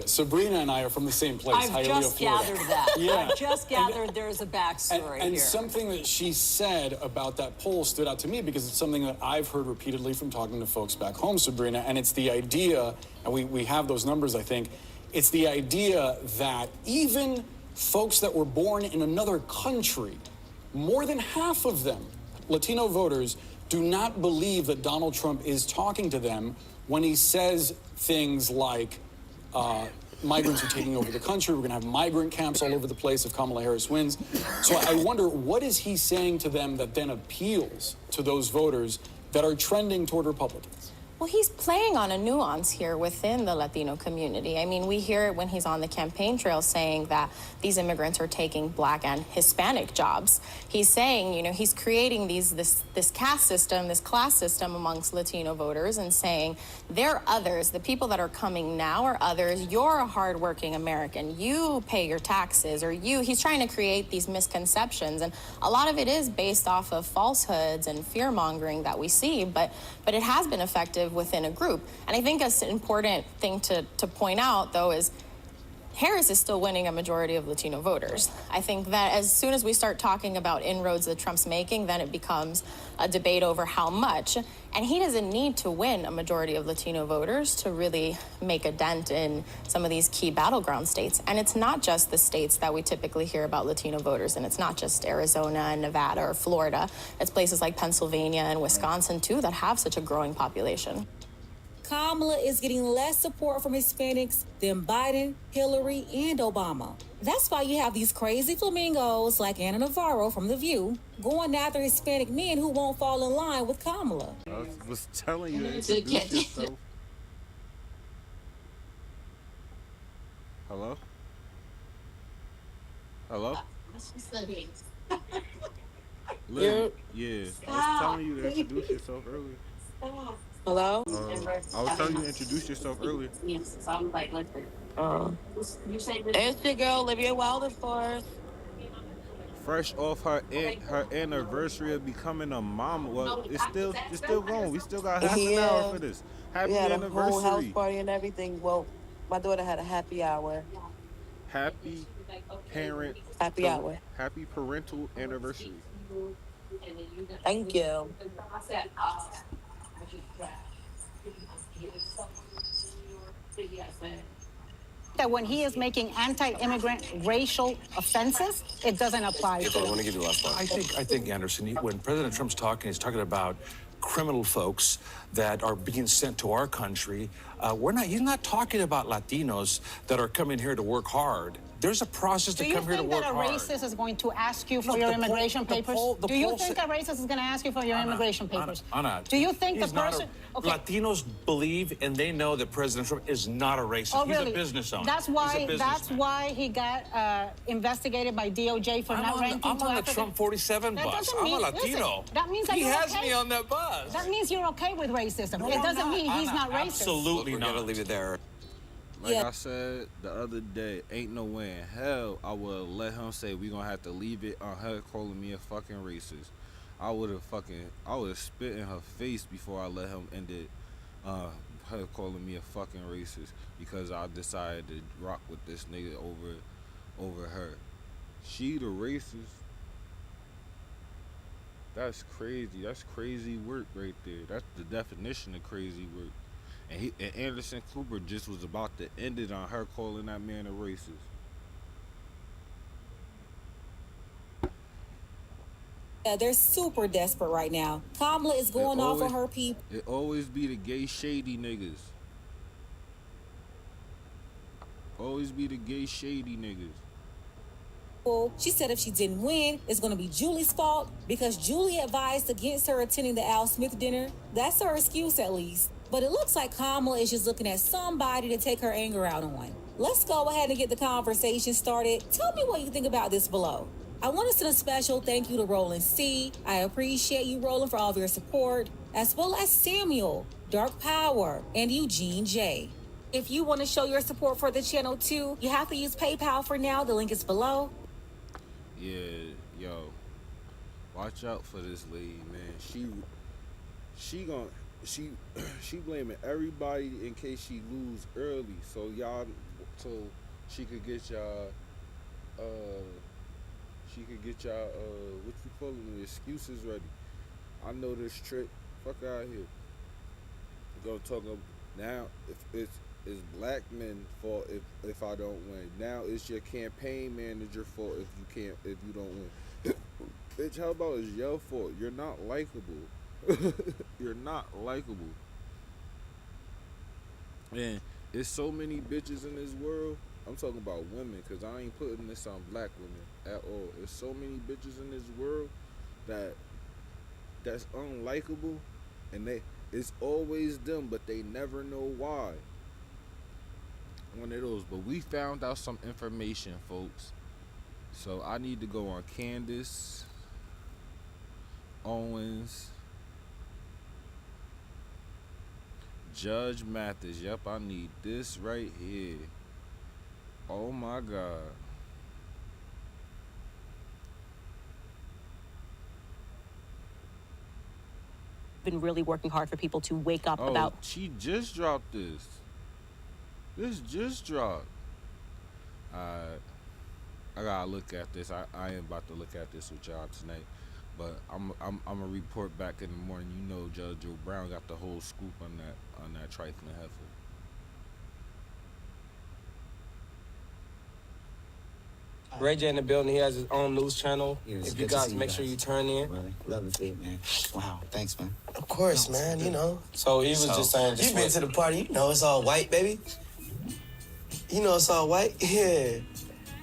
Sabrina and I are from the same place, I've just gathered that. Yeah. I've just gathered there's a backstory and here. Something that she said about that poll stood out to me because it's something that I've heard repeatedly from talking to folks back home, Sabrina, and it's the idea, and we have those numbers, I think, it's the idea that even folks that were born in another country, more than half of them, Latino voters, do not believe that Donald Trump is talking to them when he says things like, migrants are taking over the country, we're going to have migrant camps all over the place if Kamala Harris wins. So I wonder, what is he saying to them that then appeals to those voters that are trending toward Republicans? Well, he's playing on a nuance here within the Latino community. We hear it when he's on the campaign trail saying that these immigrants are taking Black and Hispanic jobs. He's saying, he's creating this caste system, this class system amongst Latino voters and saying they're others. The people that are coming now are others. You're a hardworking American. You pay your taxes, or he's trying to create these misconceptions. And a lot of it is based off of falsehoods and fear mongering that we see, but it has been effective within a group. And I think an important thing to point out, though, is Harris is still winning a majority of Latino voters. I think that as soon as we start talking about inroads that Trump's making, then it becomes a debate over how much. And he doesn't need to win a majority of Latino voters to really make a dent in some of these key battleground states. And it's not just the states that we typically hear about Latino voters, and it's not just Arizona and Nevada or Florida. It's places like Pennsylvania and Wisconsin, too, that have such a growing population. Kamala is getting less support from Hispanics than Biden, Hillary, and Obama. That's why you have these crazy flamingos like Anna Navarro from The View going after Hispanic men who won't fall in line with Kamala. I was telling you to introduce yourself. Hello? Hello? Lily, yeah. I was telling you to introduce yourself earlier. Hello? I was telling you to introduce yourself earlier. It's your girl, Olivia Wilde, of course. Fresh off her anniversary of becoming a mom. Well, it's still going. We still got half an hour for this. Happy We had anniversary. a whole house party and everything. Well, my daughter had a happy hour. Happy hour. Happy parental anniversary. Thank you. That when he is making anti-immigrant racial offenses, it doesn't apply to I want to give you the last one. I think Anderson, when President Trump's talking, he's talking about criminal folks that are being sent to our country. He's not talking about Latinos that are coming here to work hard. There's a process to come here to work hard. Do you think that a racist is going to ask you for your immigration papers? Do you think a racist is going to ask you for your immigration papers? Anna, do you think the person... Okay. Latinos believe and they know that President Trump is not a racist. Oh, He's really? a business owner. That's why he got investigated by DOJ for not ranking I'm to on the African. Trump 47 bus. I'm a Latino. Listen, that means that he you're has okay. me on that bus. That means you're okay with racism. No, it doesn't mean he's not racist. Absolutely not. We're gonna leave it there. Like I said the other day, ain't no way in hell I would let him say we gonna have to leave it on her calling me a fucking racist. I would have spit in her face before I let him end it. Her calling me a fucking racist because I decided to rock with this nigga over her. She the racist. That's crazy. That's crazy work right there. That's the definition of crazy work. And Anderson Cooper just was about to end it on her calling that man a racist. Yeah, they're super desperate right now. Kamala is going off on her people. It always be the gay shady niggas. Always be the gay shady niggas. She said if she didn't win, it's going to be Julie's fault because Julie advised against her attending the Al Smith dinner. That's her excuse, at least. But it looks like Kamala is just looking at somebody to take her anger out on. Let's go ahead and get the conversation started. Tell me what you think about this below. I want to send a special thank you to Rolling C. I appreciate you, Roland, for all of your support, as well as Samuel, Dark Power, and Eugene J. If you want to show your support for the channel too, you have to use PayPal for now. The link is below. Yeah, yo, watch out for this lady, man. She blaming everybody in case she lose early, so she could get y'all what you call them, excuses ready. I know this trick. Fuck out here. Gonna talk about now if it's black men's fault if I don't win. Now it's your campaign manager fault if you don't win. Bitch, how about it's your fault? You're not likable. You're not likable. And there's so many bitches in this world. I'm talking about women, because I ain't putting this on black women at all. There's so many bitches in this world that's unlikable, and it's always them, but they never know why. One of those. But we found out some information, folks. So I need to go on Candace Owens, Judge Mathis. Yep, I need this right here. Oh my God. Been really working hard for people to wake up about. She just dropped this. This just dropped. I gotta look at this. I am about to look at this with y'all tonight. But I'm gonna report back in the morning. You know, Judge Joe Brown got the whole scoop on that trifling heifer. Ray J in the building. He has his own news channel. Yeah, it's if you good to guys see you make guys. sure you turn in. Really? Love to see it, man. Wow, thanks, man. Of course, man, you know. So he was just saying. You've been to the party, you know it's all white, baby. You know it's all white? Yeah.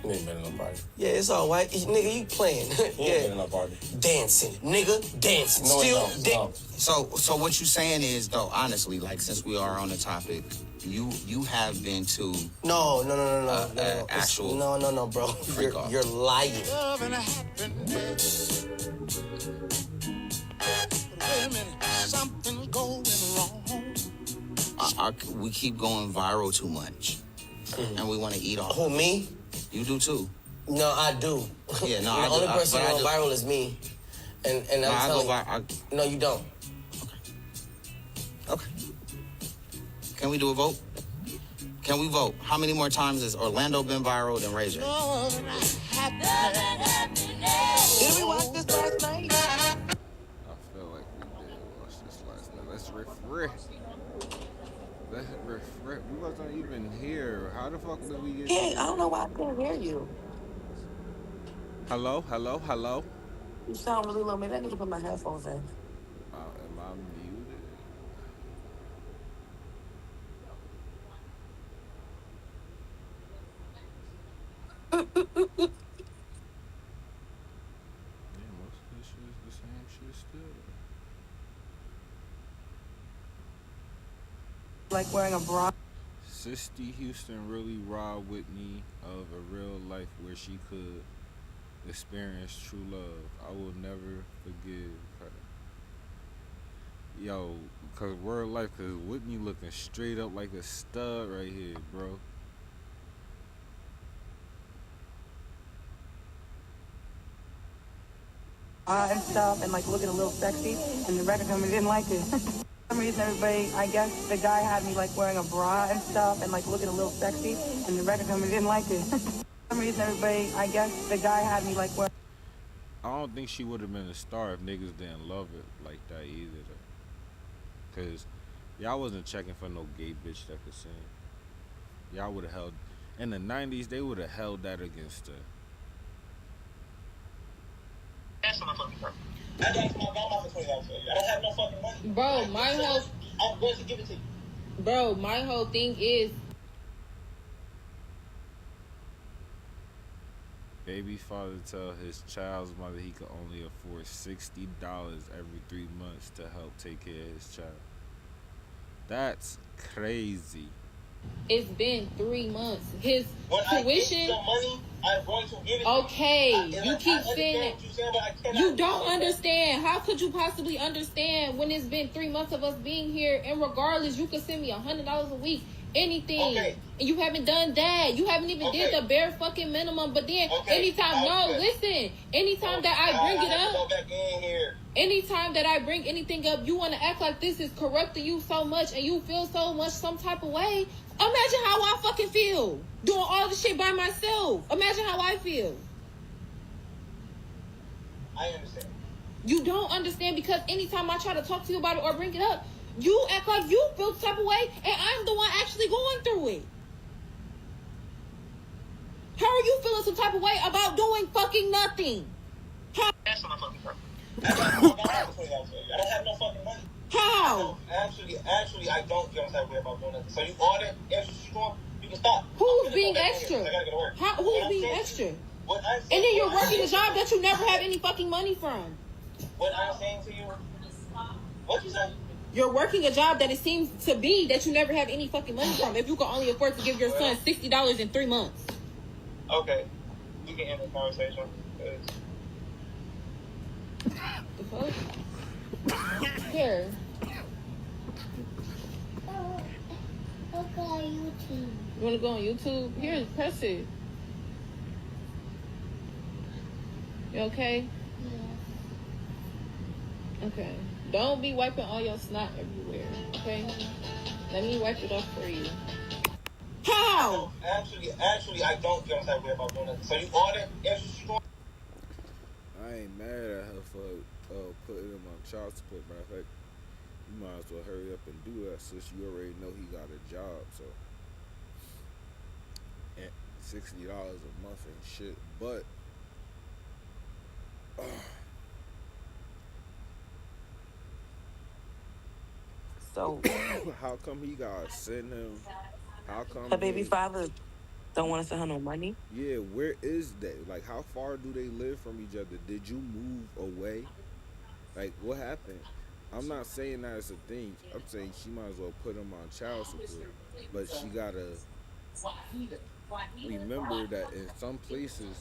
You ain't been in no party. Yeah, it's all white. Nigga, you playing. He ain't been in no party. Dancing, nigga, dancing. No, Still no, no. So what you saying is, though, honestly, like, since we are on the topic, you have been to No. actual No, bro. freak off. You're lying. Love and happiness. Wait a minute, something's going wrong. We keep going viral too much, and we want to eat off. Who, me? You do too. No, I do. Yeah, no, the I do. only person But I going do. viral is me. And No, I I'm go telling you. No, you don't. Okay. Can we do a vote? Can we vote? How many more times has Orlando been viral than Ray J? Love and happiness. Did we watch this last night? I feel like we did watch this last night. Let's refresh. We wasn't even here. How the fuck did we get? Yeah, I don't know why I couldn't hear you. Hello. You sound really low. Maybe I need to put my headphones in. Am I muted? Yeah, most of this shit is the same shit still. Like wearing a bra. Sisty Houston really robbed Whitney of a real life where she could experience true love. I will never forgive her. Yo, cause word life, cause Whitney looking straight up like a stud right here, bro. And stuff and like looking a little sexy, and the record company didn't like it. For some reason, everybody, I guess the guy had me like wearing a bra and stuff and like looking a little sexy, and the record company didn't like it. For some reason, everybody, I guess the guy had me like wearing. I don't think she would have been a star if niggas didn't love it like that either, though. Cause y'all wasn't checking for no gay bitch that could sing. Y'all would have held, in the 90s, they would have held that against her. Answer my fucking question. I asked my grandma for $20 for you. I don't have no fucking money. Bro, my whole I'm going to give it to you. bro, my whole thing is Baby father tell his child's mother he could only afford $60 every 3 months to help take care of his child. That's crazy. it's been 3 months. His When I tuition. get the money, I'm going to give it Okay, to you. you keep saying what you're saying, but I cannot. you don't understand. How could you possibly understand when it's been 3 months of us being here? And regardless, you could send me $100 a week, anything, Okay. and you haven't done that. You haven't even did Okay. the bare fucking minimum. But then, Okay. anytime, no, Okay. listen, anytime that I bring it have to up. go back in here. Anytime that I bring anything up, you want to act like this is corrupting you so much and you feel so much some type of way. Imagine how I fucking feel doing all the shit by myself. Imagine how I feel. I understand. You don't understand because anytime I try to talk to you about it or bring it up, you act like you feel the type of way and I'm the one actually going through it. How are you feeling some type of way about doing fucking nothing? How? Answer my fucking question. I asked my grandma for $20 for you. I don't have no fucking money. How? Actually, I don't get on that way about doing nothing. So you order extra shit you want, you can stop. Who's being extra? I gotta go to work. How, who's being extra? What I'm And saying, then you're working a job that you never have any fucking money from. What I'm saying to you, what you say? You're working a job that it seems to be that you never have any fucking money from. If you can only afford to give your son $60 in 3 months. Okay, we can end the conversation. The fuck? Here. You wanna go on YouTube? Here, press it. You okay? Yeah. Okay. Don't be wiping all your snot everywhere, okay? Let me wipe it off for you. How? Actually, I don't feel that way about doing it. So you order extra strong. I ain't mad at her for putting him on child support. Matter of fact, you might as well hurry up and do that since you already know he got a job. So, and $60 a month and shit. But So how come he gotta send him? How come her baby father don't want to send her no money? Yeah, where is they? Like, how far do they live from each other? Did you move away? Like, what happened? I'm not saying that it's a thing. I'm saying she might as well put him on child support. But she gotta remember that in some places,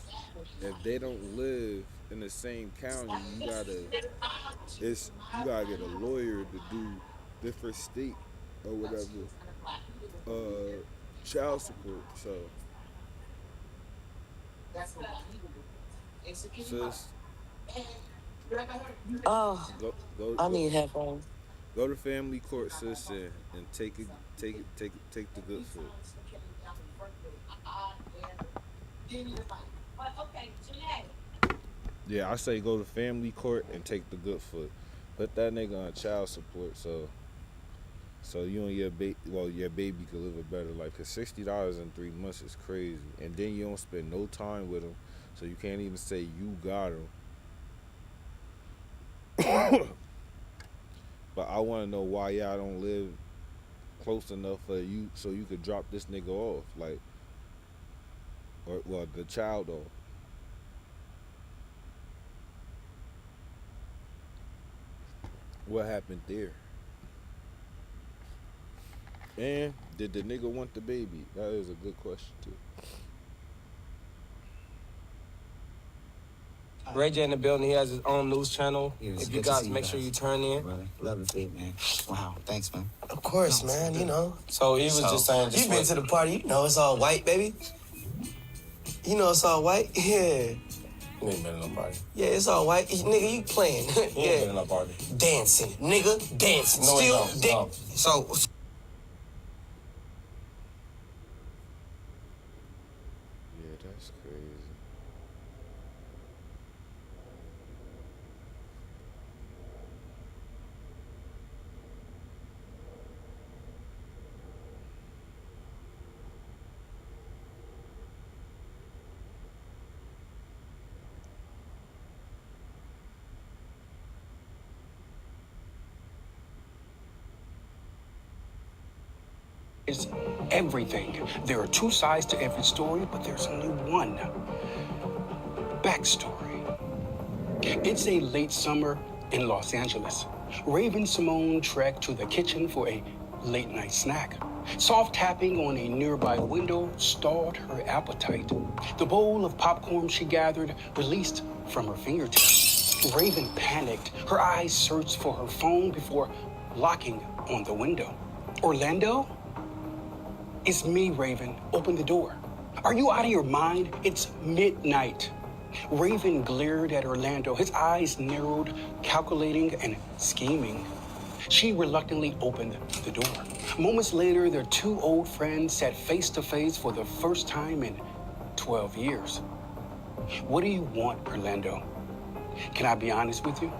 if they don't live in the same county, you gotta get a lawyer to do different state or whatever child support. So sis, Oh, go I need headphones. go to family court, sis, and take the good foot. Yeah, I say go to family court and take the good foot. Put that nigga on child support so you and your baby could live a better life. Cause $60 in 3 months is crazy, and then you don't spend no time with him, so you can't even say you got him. But I want to know why y'all don't live close enough for you so you could drop this nigga off, like, or well, the child off. What happened there? And did the nigga want the baby? That is a good question too. Ray J in the building. He has his own news channel. If you guys make sure you turn in. Brother. Love the feed, man. Wow, thanks, man. Of course, man, you know. So he was just saying. You been to the party, you know it's all white, baby. You know it's all white? Yeah. You ain't been in no party. Yeah, it's all white. Nigga, you playing. You ain't been in no party. Dancing, nigga, dancing. No, Still no, dick. no. So Yeah, that's crazy. Is everything. There are two sides to every story, but there's only one backstory. It's a late summer in Los Angeles. Raven Simone trekked to the kitchen for a late night snack. Soft tapping on a nearby window stalled her appetite. The bowl of popcorn she gathered released from her fingertips. Raven panicked. Her eyes searched for her phone before locking on the window. Orlando? It's me, Raven. Open the door. Are you out of your mind? It's midnight. Raven glared at Orlando, his eyes narrowed, calculating and scheming. She reluctantly opened the door. Moments later, their two old friends sat face to face for the first time in 12 years. What do you want, Orlando? Can I be honest with you?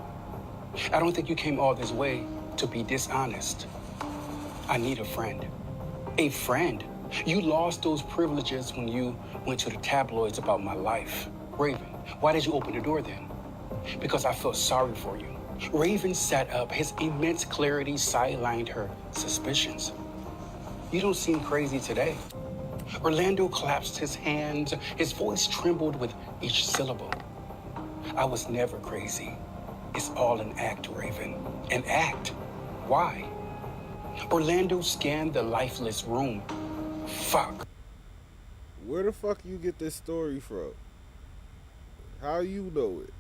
I don't think you came all this way to be dishonest. I need a friend. A friend? You lost those privileges when you went to the tabloids about my life. Raven, why did you open the door then? Because I felt sorry for you. Raven sat up. His immense clarity sidelined her suspicions. You don't seem crazy today. Orlando clasped his hands. His voice trembled with each syllable. I was never crazy. It's all an act, Raven. An act? Why? Orlando scanned the lifeless room. Fuck. Where the fuck you get this story from? How you know it?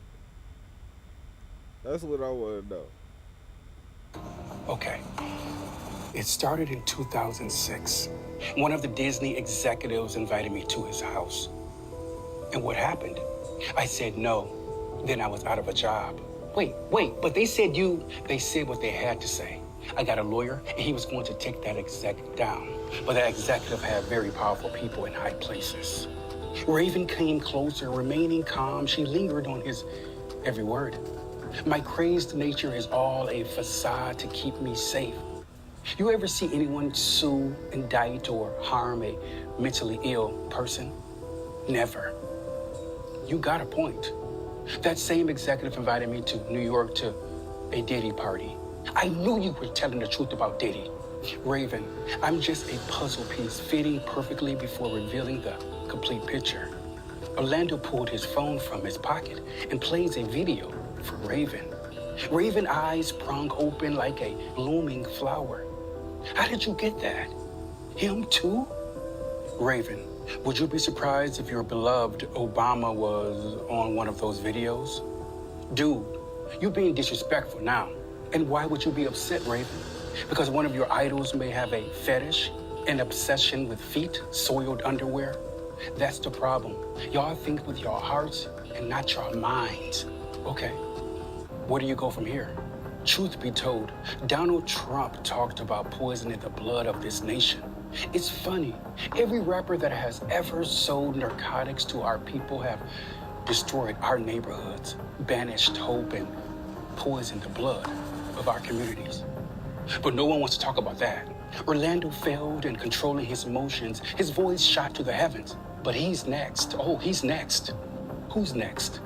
That's what I want to know. Okay. It started in 2006. One of the Disney executives invited me to his house. And what happened? I said no. Then I was out of a job. Wait, but they said what they had to say. I got a lawyer, and he was going to take that exec down. But the executive had very powerful people in high places. Raven came closer, remaining calm. She lingered on his every word. My crazed nature is all a facade to keep me safe. You ever see anyone sue, indict, or harm a mentally ill person? Never. You got a point. That same executive invited me to New York to a Diddy party. I knew you were telling the truth about Diddy. Raven, I'm just a puzzle piece fitting perfectly before revealing the complete picture. Orlando pulled his phone from his pocket and plays a video for Raven. Raven eyes sprung open like a blooming flower. How did you get that? Him too? Raven, would you be surprised if your beloved Obama was on one of those videos? Dude, you're being disrespectful now. And why would you be upset, Raven? Because one of your idols may have a fetish, an obsession with feet, soiled underwear? That's the problem. Y'all think with your hearts and not your minds. Okay, where do you go from here? Truth be told, Donald Trump talked about poisoning the blood of this nation. It's funny. Every rapper that has ever sold narcotics to our people have destroyed our neighborhoods, banished hope, and poisoned the blood of our communities. But no one wants to talk about that. Orlando failed in controlling his emotions. His voice shot to the heavens. But he's next. Oh, he's next. Who's next?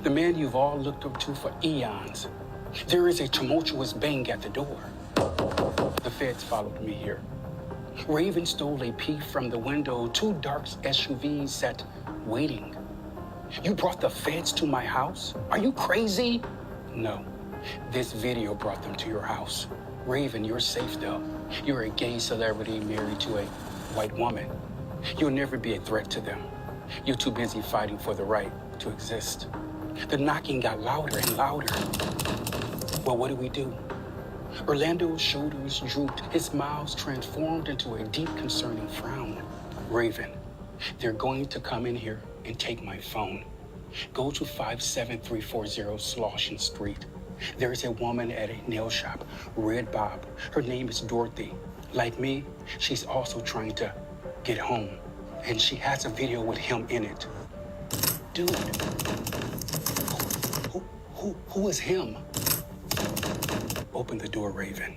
The man you've all looked up to for eons. There is a tumultuous bang at the door. The feds followed me here. Raven stole a peek from the window. 2 dark SUVs sat waiting. You brought the feds to my house? Are you crazy? No. This video brought them to your house. Raven, you're safe though. You're a gay celebrity married to a white woman. You'll never be a threat to them. You're too busy fighting for the right to exist. The knocking got louder and louder. Well, what do? Orlando's shoulders drooped. His smile transformed into a deep, concerning frown. Raven, they're going to come in here and take my phone. Go to 57340 Slauson Street. There is a woman at a nail shop, Red Bob. Her name is Dorothy. Like me, she's also trying to get home. And she has a video with him in it. Dude, who is him? Open the door, Raven.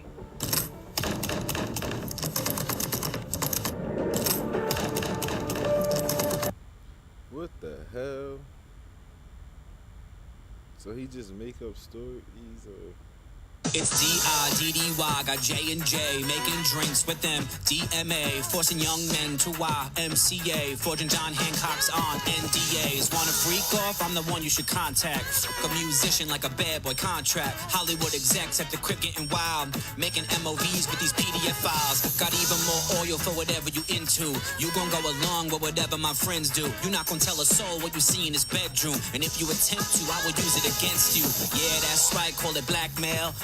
What the hell? So he just make up stories or... It's D-I-D-D-Y, got J&J, making drinks with them, DMA, forcing young men to YMCA, forging John Hancock's on NDAs. Want a freak off? I'm the one you should contact. Fuck a musician like a bad boy contract. Hollywood execs at the crib getting wild, making MOVs with these PDF files. Got even more oil for whatever you into. You gon' go along with whatever my friends do. You not gon' tell a soul what you see in his bedroom, and if you attempt to, I will use it against you. Yeah, that's right, call it blackmail.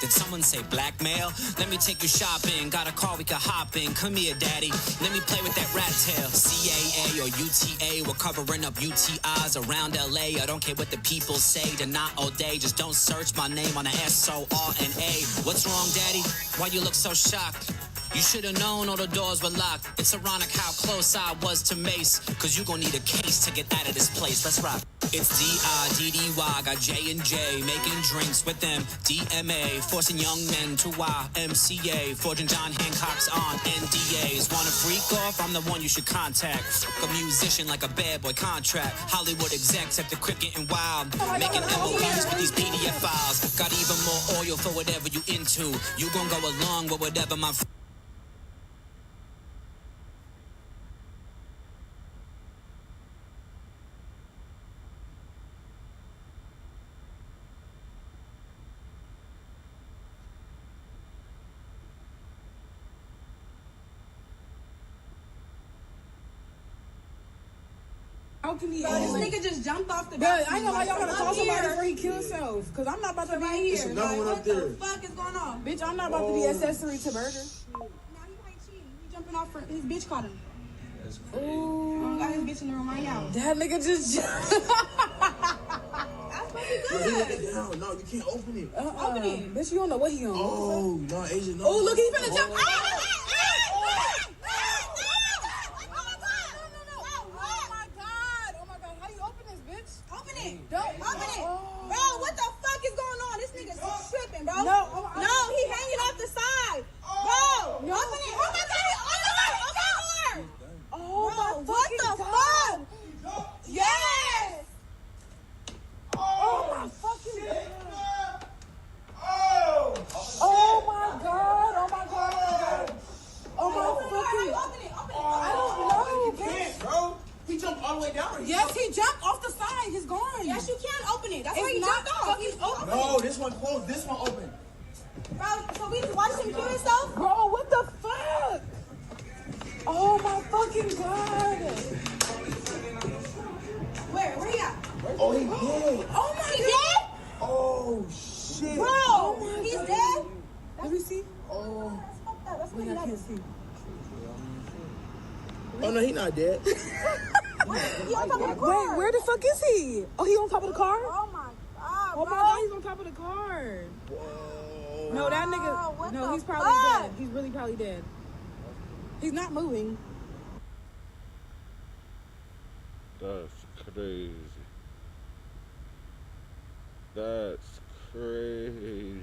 Did someone say blackmail? Let me take you shopping. Got a car we can hop in. Come here, daddy. Let me play with that rat tail. CAA or UTA, we're covering up UTIs around LA. I don't care what the people say. Deny all day. Just don't search my name on the SORNA. What's wrong, daddy? Why you look so shocked? You should have known all the doors were locked. It's ironic how close I was to Mace, cause you gon' need a case to get out of this place. Let's rock. It's D-I-D-D-Y, got J&J, making drinks with them, DMA, forcing young men to YMCA, forging John Hancock's on NDAs. Want a freak off? I'm the one you should contact. Fuck a musician like a bad boy contract. Hollywood execs at the crib getting wild, making MOVs with these PDF files. Got even more oil for whatever you into. You gon' go along with whatever my How can he? Bro, this nigga just jumped off the balcony. I know why y'all want to call somebody before he kills himself. Because I'm not about to be here. There's another one up there. What the fuck is going on? Bitch, I'm not about to be accessory to murder. Now he might cheat. He jumping off for his bitch caught him. That's crazy. Ooh. Got his bitch in the room right now. That nigga just That's fucking good. No, you can't open it. Open it. Bitch, you don't know what he on. Oh, no, Asia, no. Oh, look, he's finna jump. Fucking open. No, this one closed. This one open. Bro, so we just watch him kill himself? Bro, what the fuck? Oh my fucking god. Where he at? Oh, he dead. Oh my god. Oh, shit. Bro, oh he's dead? Let me see. Oh. That's what I can't see. Oh, no, he not dead. He on top of the car. Wait, where the fuck is he? Oh, he on top of the car? Oh my god, Oh my god, he's on top of the car. Whoa. No, that nigga. No, he's probably dead. He's really probably dead. He's not moving. That's crazy. That's crazy.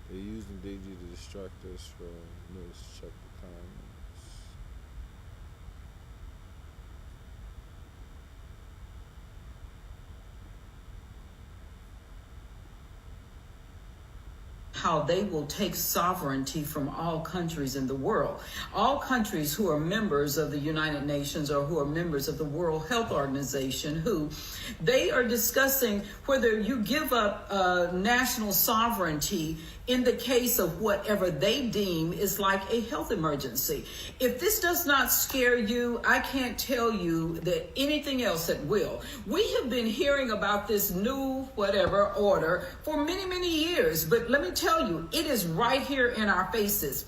They're using DG to distract us from news. Check the comments. How they will take sovereignty from all countries in the world. All countries who are members of the United Nations or who are members of the World Health Organization, who they are discussing whether you give up national sovereignty in the case of whatever they deem is like a health emergency. If this does not scare you, I can't tell you that anything else that will. We have been hearing about this new whatever order for many, many years, but let me tell you, it is right here in our faces.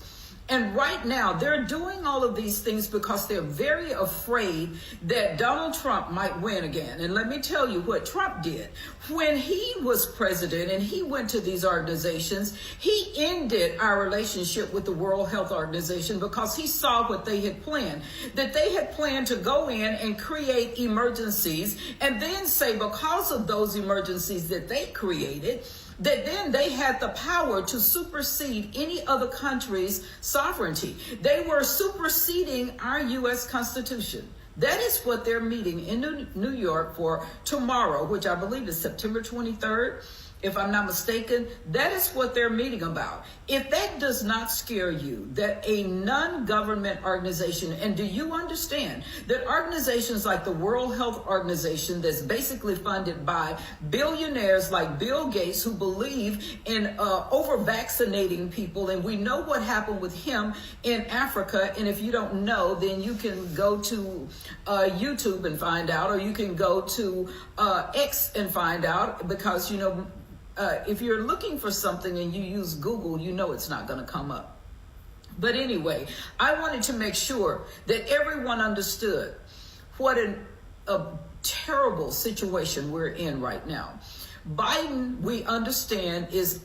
And right now, they're doing all of these things because they're very afraid that Donald Trump might win again. And let me tell you what Trump did. When he was president and he went to these organizations, he ended our relationship with the World Health Organization because he saw what they had planned. That they had planned to go in and create emergencies and then say because of those emergencies that they created, that then they had the power to supersede any other country's sovereignty. They were superseding our U.S. Constitution. That is what they're meeting in New York for tomorrow, which I believe is September 23rd. If I'm not mistaken, that is what they're meeting about. If that does not scare you, that a non-government organization, and do you understand that organizations like the World Health Organization that's basically funded by billionaires like Bill Gates who believe in over-vaccinating people, and we know what happened with him in Africa, and if you don't know, then you can go to YouTube and find out, or you can go to X and find out, because, you know, if you're looking for something and you use Google, you know it's not going to come up. But anyway, I wanted to make sure that everyone understood what a terrible situation we're in right now. Biden, we understand, is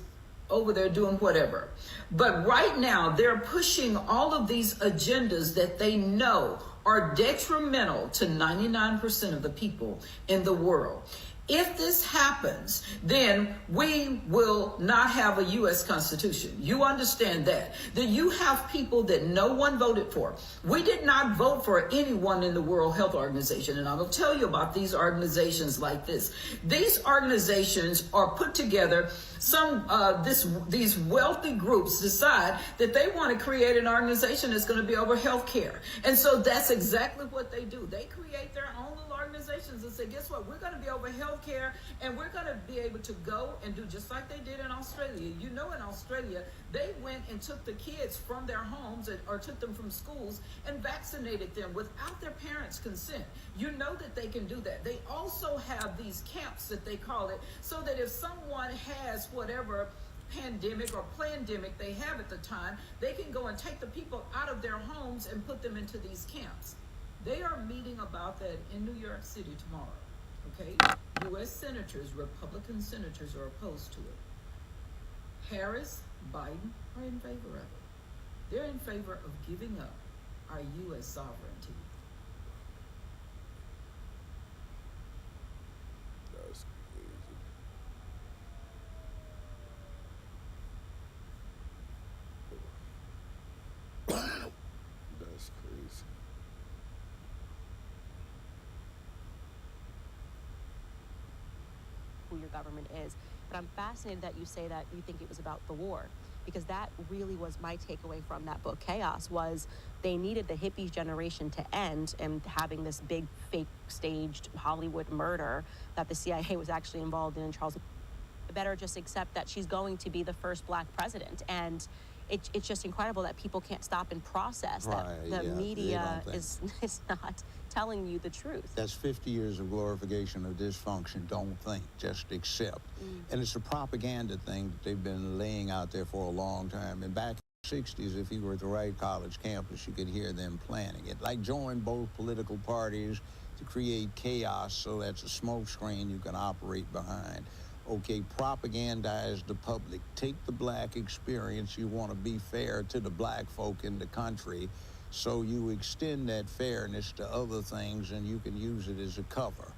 over there doing whatever. But right now, they're pushing all of these agendas that they know are detrimental to 99% of the people in the world. If this happens, then we will not have a U.S. Constitution. You understand that. That you have people that no one voted for. We did not vote for anyone in the World Health Organization. And I will tell you about these organizations like this. These organizations are put together. These wealthy groups decide that they want to create an organization that's going to be over health care. And so that's exactly what they do. They create their own little organizations and say, guess what? We're going to be over health care, and we're going to be able to go and do just like they did in Australia. You know, in Australia, they went and took the kids from their homes or took them from schools and vaccinated them without their parents' consent. You know that they can do that. They also have these camps that they call it, so that if someone has whatever pandemic or pandemic they have at the time, they can go and take the people out of their homes and put them into these camps. They are meeting about that in New York City tomorrow, okay? U.S. senators, Republican senators are opposed to it. Harris, Biden are in favor of it. They're in favor of giving up our U.S. sovereignty. That's crazy. your government is. But I'm fascinated that you say that you think it was about the war, because that really was my takeaway from that book, Chaos, was they needed the hippies generation to end, and having this big fake staged Hollywood murder that the CIA was actually involved in Charles. Better just accept that she's going to be the first black president. And it's just incredible that people can't stop and process that the media is not telling you the truth. That's 50 years of glorification of dysfunction. Don't think, just accept. And it's a propaganda thing that they've been laying out there for a long time. And back in the 60s, if you were at the right college campus, you could hear them planning it. Like join both political parties to create chaos, so that's a smoke screen you can operate behind. Okay, propagandize the public. Take the black experience. You want to be fair to the black folk in the country, so you extend that fairness to other things, and you can use it as a cover.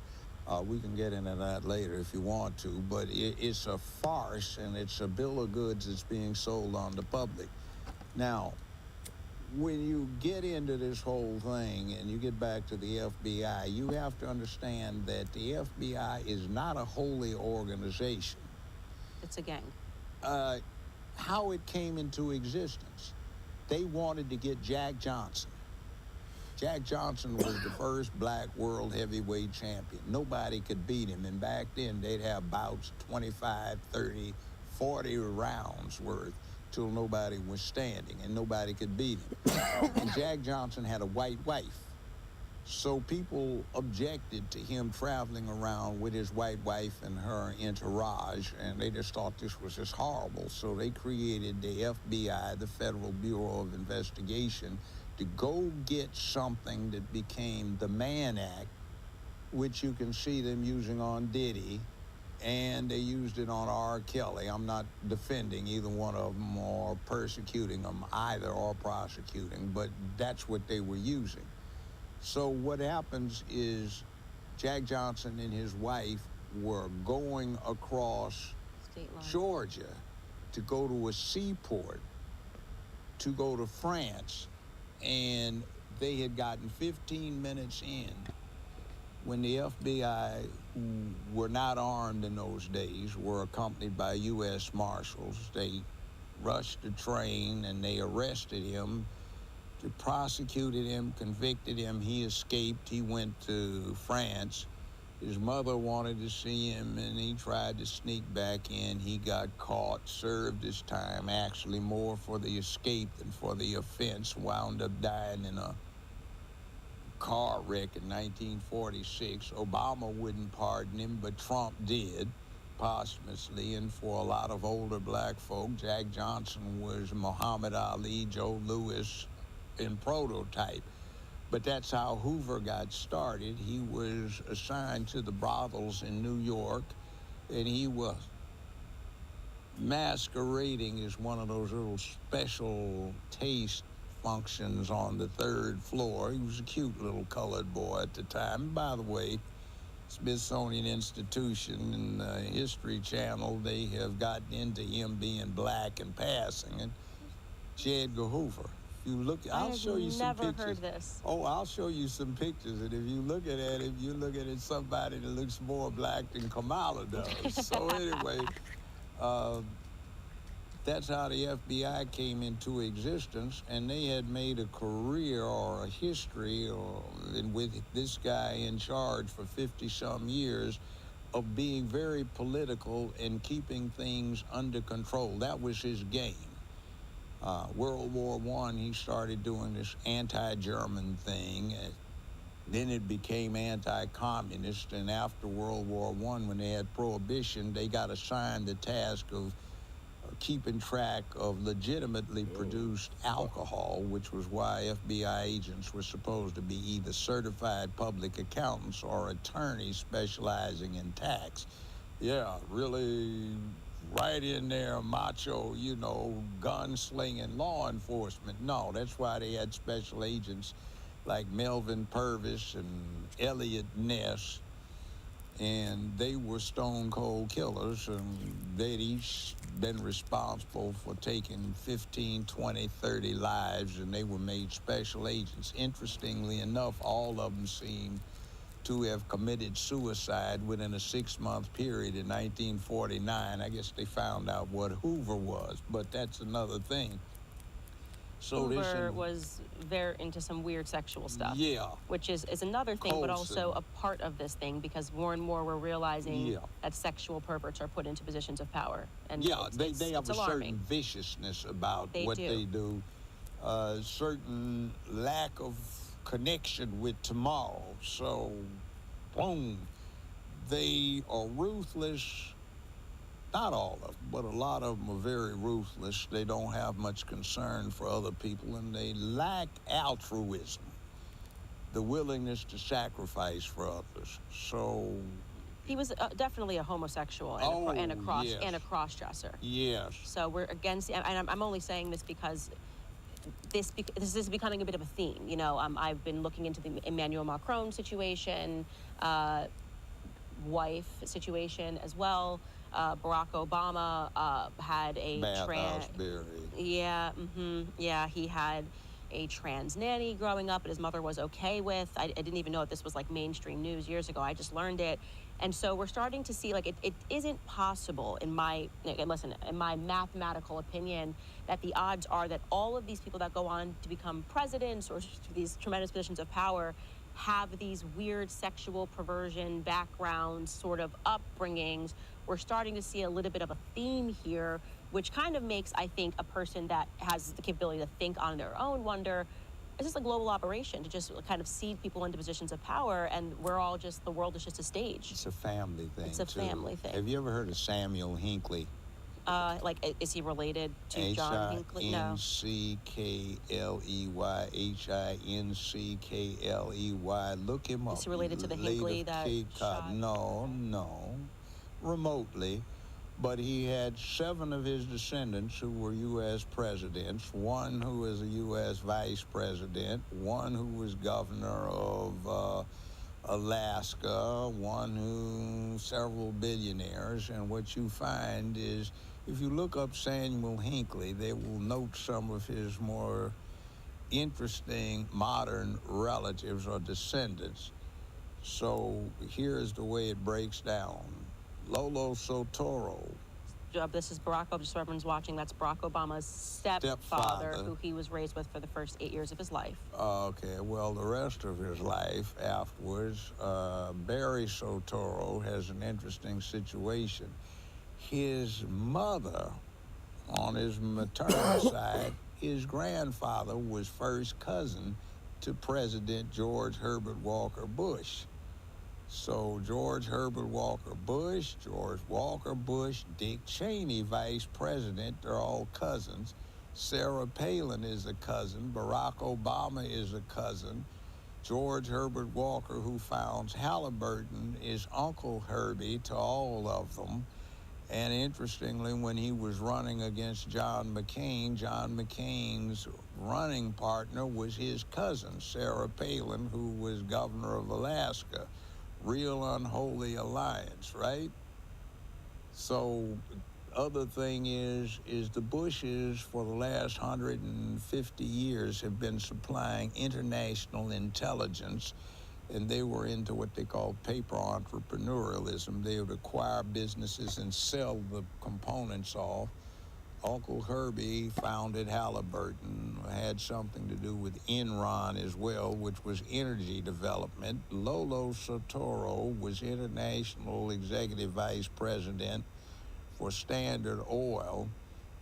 We can get into that later if you want to, but it's a farce, and it's a bill of goods that's being sold on the public. Now, when you get into this whole thing and you get back to the FBI, you have to understand that the FBI is not a holy organization. It's a gang. How it came into existence, they wanted to get Jack Johnson. Jack Johnson was the first black world heavyweight champion. Nobody could beat him. And back then, they'd have bouts 25, 30, 40 rounds worth till nobody was standing and nobody could beat him. And Jack Johnson had a white wife. So people objected to him traveling around with his white wife and her entourage, and they just thought this was just horrible. So they created the FBI, the Federal Bureau of Investigation, to go get something that became the Mann Act, which you can see them using on Diddy, and they used it on R. Kelly. I'm not defending either one of them or persecuting them either or prosecuting, but that's what they were using. So what happens is Jack Johnson and his wife were going across Georgia to go to a seaport to go to France, and they had gotten 15 minutes in when the FBI, who were not armed in those days, were accompanied by U.S. Marshals. They rushed the train and they arrested him, they prosecuted him, convicted him. He escaped. He went to France. His mother wanted to see him, and he tried to sneak back in. He got caught, served his time, actually more for the escape than for the offense, wound up dying in a car wreck in 1946. Obama wouldn't pardon him, but Trump did, posthumously. And for a lot of older black folk, Jack Johnson was Muhammad Ali, Joe Louis in prototype. But that's how Hoover got started. He was assigned to the brothels in New York, and he was masquerading as one of those little special taste functions on the 3rd floor. He was a cute little colored boy at the time. And by the way, Smithsonian Institution and the History Channel, they have gotten into him being black and passing. And J. Edgar Hoover. If you look, I'll show you some pictures. Never heard this. Oh, I'll show you some pictures, and if you look at him, you're looking at somebody that looks more black than Kamala does. So anyway, that's how the FBI came into existence, and they had made a career or a history with this guy in charge for 50-some years of being very political and keeping things under control. That was his game. World War I, he started doing this anti-German thing. Then it became anti-communist, and after World War I, when they had prohibition, they got assigned the task of keeping track of legitimately produced alcohol, which was why FBI agents were supposed to be either certified public accountants or attorneys specializing in tax. Yeah, really right in there, macho, you know, gun-slinging law enforcement. No, that's why they had special agents like Melvin Purvis and Elliot Ness, and they were stone-cold killers, and they'd each been responsible for taking 15, 20, 30 lives, and they were made special agents. Interestingly enough, all of them seemed to have committed suicide within a 6-month period in 1949. I guess they found out what Hoover was, but that's another thing. So Hoover was very into some weird sexual stuff. Yeah. Which is another thing, but also Colson. a part of this thing, because more and more we're realizing that sexual perverts are put into positions of power. And they have it's a alarming. certain viciousness about They what do. they do, certain lack of connection with tomorrow. So, boom, they are ruthless. Not all of them, but a lot of them are very ruthless. They don't have much concern for other people, and they lack altruism, the willingness to sacrifice for others. So He was definitely a homosexual and a cross-dresser. Yes. So we're against, and I'm only saying this because this is becoming a bit of a theme. You know, I've been looking into the Emmanuel Macron situation, wife situation as well. Barack Obama had a Bathhouse Berry. Yeah, he had a trans nanny growing up that his mother was okay with. I didn't even know that this was like mainstream news years ago. I just learned it. And so we're starting to see, like, it isn't possible in my mathematical opinion, that the odds are that all of these people that go on to become presidents or to these tremendous positions of power have these weird sexual perversion backgrounds, sort of upbringings. We're starting to see a little bit of a theme here, which kind of makes, I think, a person that has the capability to think on their own wonder, is this a global operation to just kind of seed people into positions of power, and we're all just, the world is just a stage. It's a family thing. It's a family thing. Have you ever heard of Samuel Hinckley? Like, is he related to John Hinckley? No. Hinckley, Hinckley. Look him up. Is he related to the Hinckley that shot? No. Remotely. But he had 7 of his descendants who were U.S. presidents, 1 who was a U.S. vice president, 1 who was governor of Alaska, 1 who, several billionaires. And what you find is, if you look up Samuel Hinckley, they will note some of his more interesting modern relatives or descendants. So here's the way it breaks down. Lolo Soetoro. This is Barack Obama, just so everyone's watching, that's Barack Obama's stepfather, who he was raised with for the first 8 years of his life. Okay, well, the rest of his life afterwards, Barry Soetoro has an interesting situation. His mother, on his maternal side, his grandfather was first cousin to President George Herbert Walker Bush. So George Herbert Walker Bush, George Walker Bush, Dick Cheney, vice president, they're all cousins. Sarah Palin is a cousin. Barack Obama is a cousin. George Herbert Walker, who founds Halliburton, is Uncle Herbie to all of them. And interestingly, when he was running against John McCain's running partner was his cousin, Sarah Palin, who was governor of Alaska. Real unholy alliance, right? So, other thing is the Bushes for the last 150 years have been supplying international intelligence, and they were into what they call paper entrepreneurialism. They would acquire businesses and sell the components off. Uncle Herbie founded Halliburton, had something to do with Enron as well, which was energy development. Lolo Soetoro was international executive vice president for Standard Oil,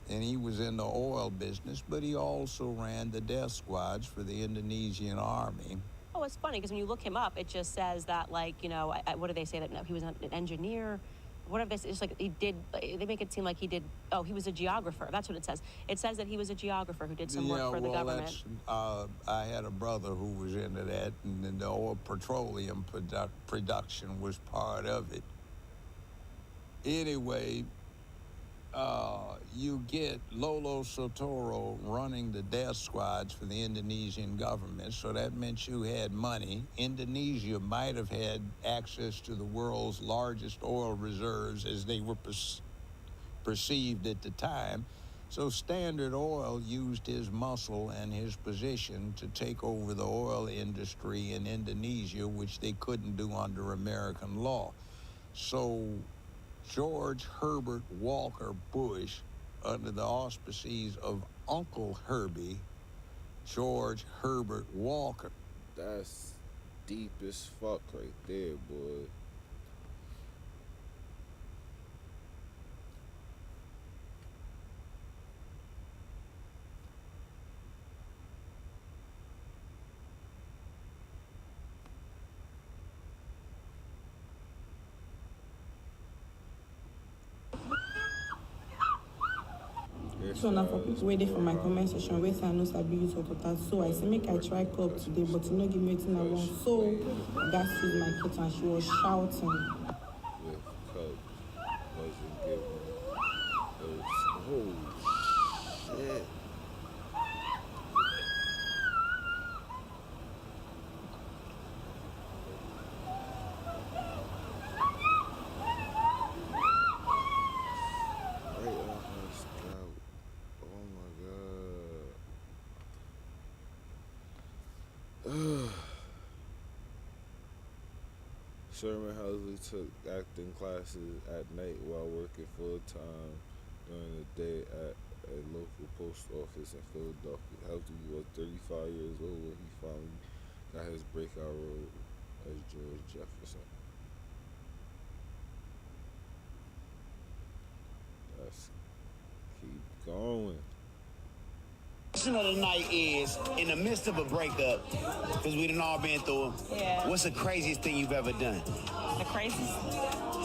and he was in the oil business, but he also ran the death squads for the Indonesian army. Oh, it's funny, because when you look him up, it just says that, like, you know, what do they say, that no, he was an engineer? Whatever they say, it's like he did, they make it seem like he did, oh, he was a geographer. That's what it says. It says that he was a geographer who did some work for the government. I had a brother who was into that, and then the oil petroleum production was part of it. Anyway, you get Lolo Soetoro running the death squads for the Indonesian government, so that meant you had money. Indonesia might have had access to the world's largest oil reserves as they were perceived at the time. So Standard Oil used his muscle and his position to take over the oil industry in Indonesia, which they couldn't do under American law. So George Herbert Walker Bush, under the auspices of Uncle Herbie, George Herbert Walker. That's deep as fuck right there, boy. So now for people waiting for my comment section, where I know sabi use auto, so I say make I try call today, but you know give me wetin I want. So that's is my kid and she was shouting. With coke wasn't given. Oh shit. Sherman Housley took acting classes at night while working full-time during the day at a local post office in Philadelphia. Housley was 35 years old when he finally got his breakout role as George Jefferson. Let's keep going. Question of the night is, in the midst of a breakup, because we done all been through it, Yeah. what's the craziest thing you've ever done? The craziest?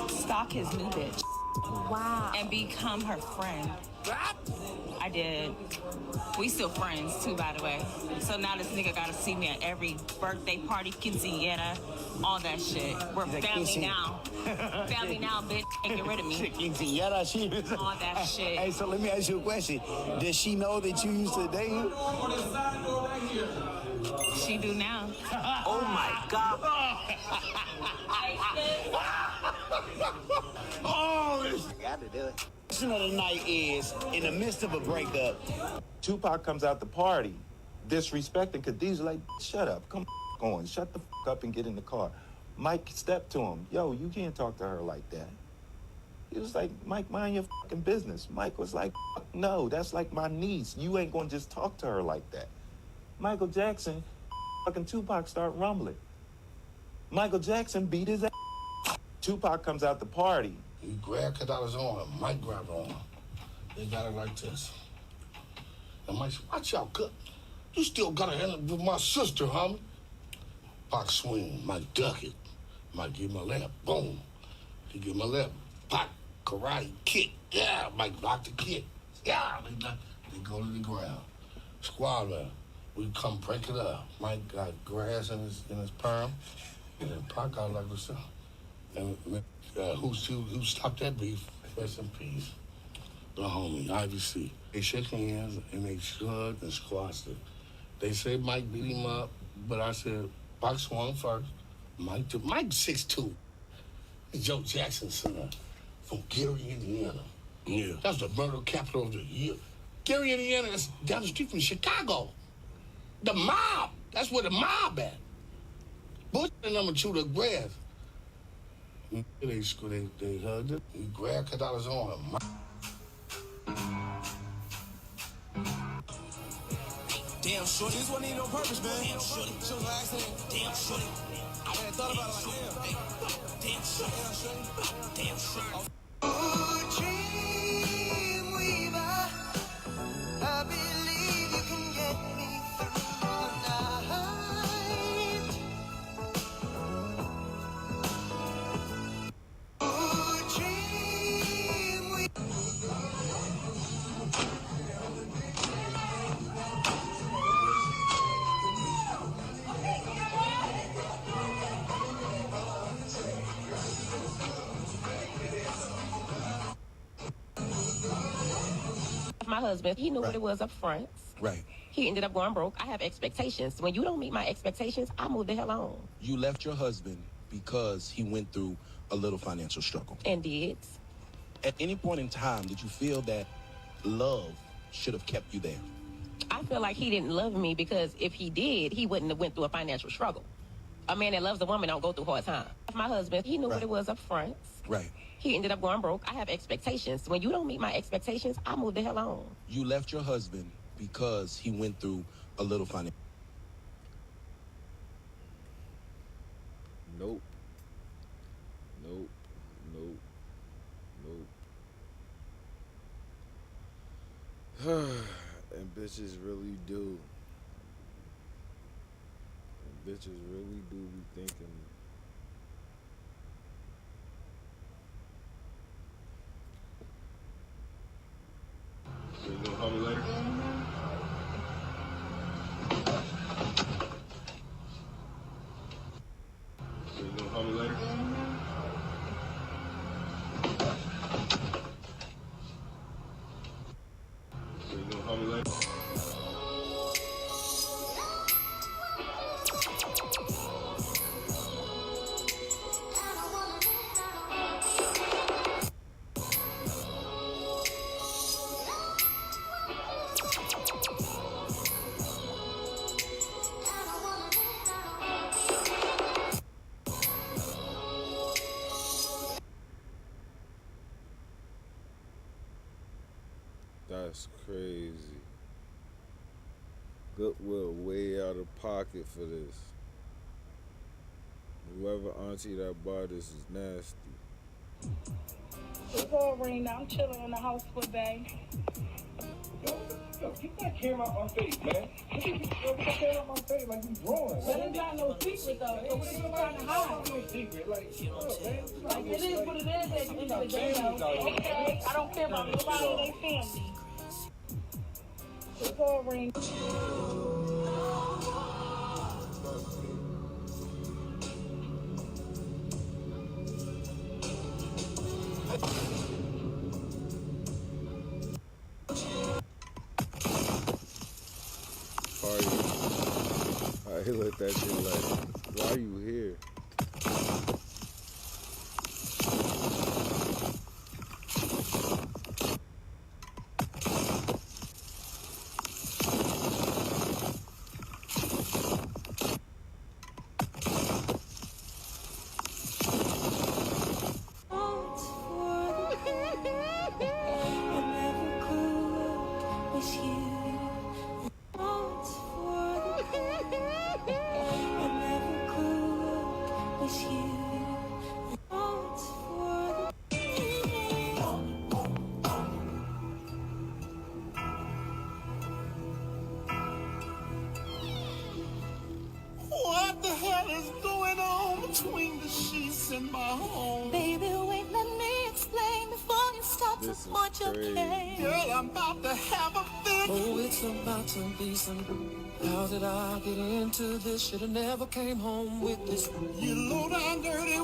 Stalk his new bitch. Wow. And become her friend. I did. We still friends too, by the way. So now this nigga gotta see me at every birthday party, quinceañera, all that shit. We're family now. Family now, bitch. Can't get rid of me. Quinceañera, she was... All that shit. Hey, so let me ask you a question. Does she know that you used to date him? She do now. Oh my God. Oh, this gotta do it. Question of the night is, in the midst of a breakup, Tupac comes out the party, disrespecting Khadijah, like, shut up, come on, shut the up and get in the car. Mike stepped to him, yo, you can't talk to her like that. He was like, Mike, mind your fucking business. Mike was like, no, that's like my niece. You ain't gonna just talk to her like that. Michael Jackson, fucking Tupac start rumbling. Michael Jackson beat his ass. Tupac comes out the party. He grabbed Kadala's arm. Mike grabbed her arm. They got it like this. And Mike said, watch out, cut. You still got a hand with my sister, homie. Pac swing, Mike duck it. Mike give him a left, boom. He give him a left. Pac, karate, kick. Yeah, Mike blocked the kick. Yeah, they go to the ground. Squad man, we come break it up. Mike got grass in his perm. And then Pac got like this. And who stopped that beef? Rest in peace. The homie, IVC. They shook hands and they shrugged and squashed it. They said Mike beat him up, but I said, Pac swung first. Mike 6'2". Joe Jackson's son from Gary, Indiana. Yeah. That's the murder capital of the year. Gary, Indiana, that's down the street from Chicago. The mob. That's where the mob at. Bush and them chewed the grass. They hugged it. He grabbed Kadala's arm. Damn shorty. This wasn't even on purpose, man. Damn shorty. She was last name. Damn shorty. I hadn't thought about it like damn. Damn shorty. Damn shorty. Ooh, dream weaver. I believe you can get me through the night. Ooh, dream weaver. My husband, he knew what it was up front. Right. He ended up going broke. I have expectations. When you don't meet my expectations, I move the hell on. You left your husband because he went through a little financial struggle. And did. At any point in time, did you feel that love should have kept you there? I feel like he didn't love me because if he did, he wouldn't have went through a financial struggle. A man that loves a woman don't go through hard times. My husband, he knew what it was up front. Right. He ended up going broke. I have expectations. When you don't meet my expectations, I move the hell on. You left your husband because he went through a little financial. Nope. Nope. Nope. Nope. And bitches really do. And bitches really do be thinking. So you gonna call me later? So you gonna call me later? So you gonna call me later? That's crazy. Goodwill way out of pocket for this. Whoever auntie that bought this is nasty. It's all rain. I'm chilling in the house for a day. Yo, keep that camera on my face, man. Keep that camera on my face like you drawing. But it's not no secret though. So what are you trying to hide? No secret, like, man. Like it is what it is at the end of the day. Okay, I don't care about nobody in their family. It's all rain. Party. I looked at you like, why are you here? What the hell is going on between the sheets in my home? Baby, wait, let me explain before you start to point your cane. Girl, I'm about to have a fit. Oh, it's about to be some. How did I get into this? Should've never came home with this. You low down dirty.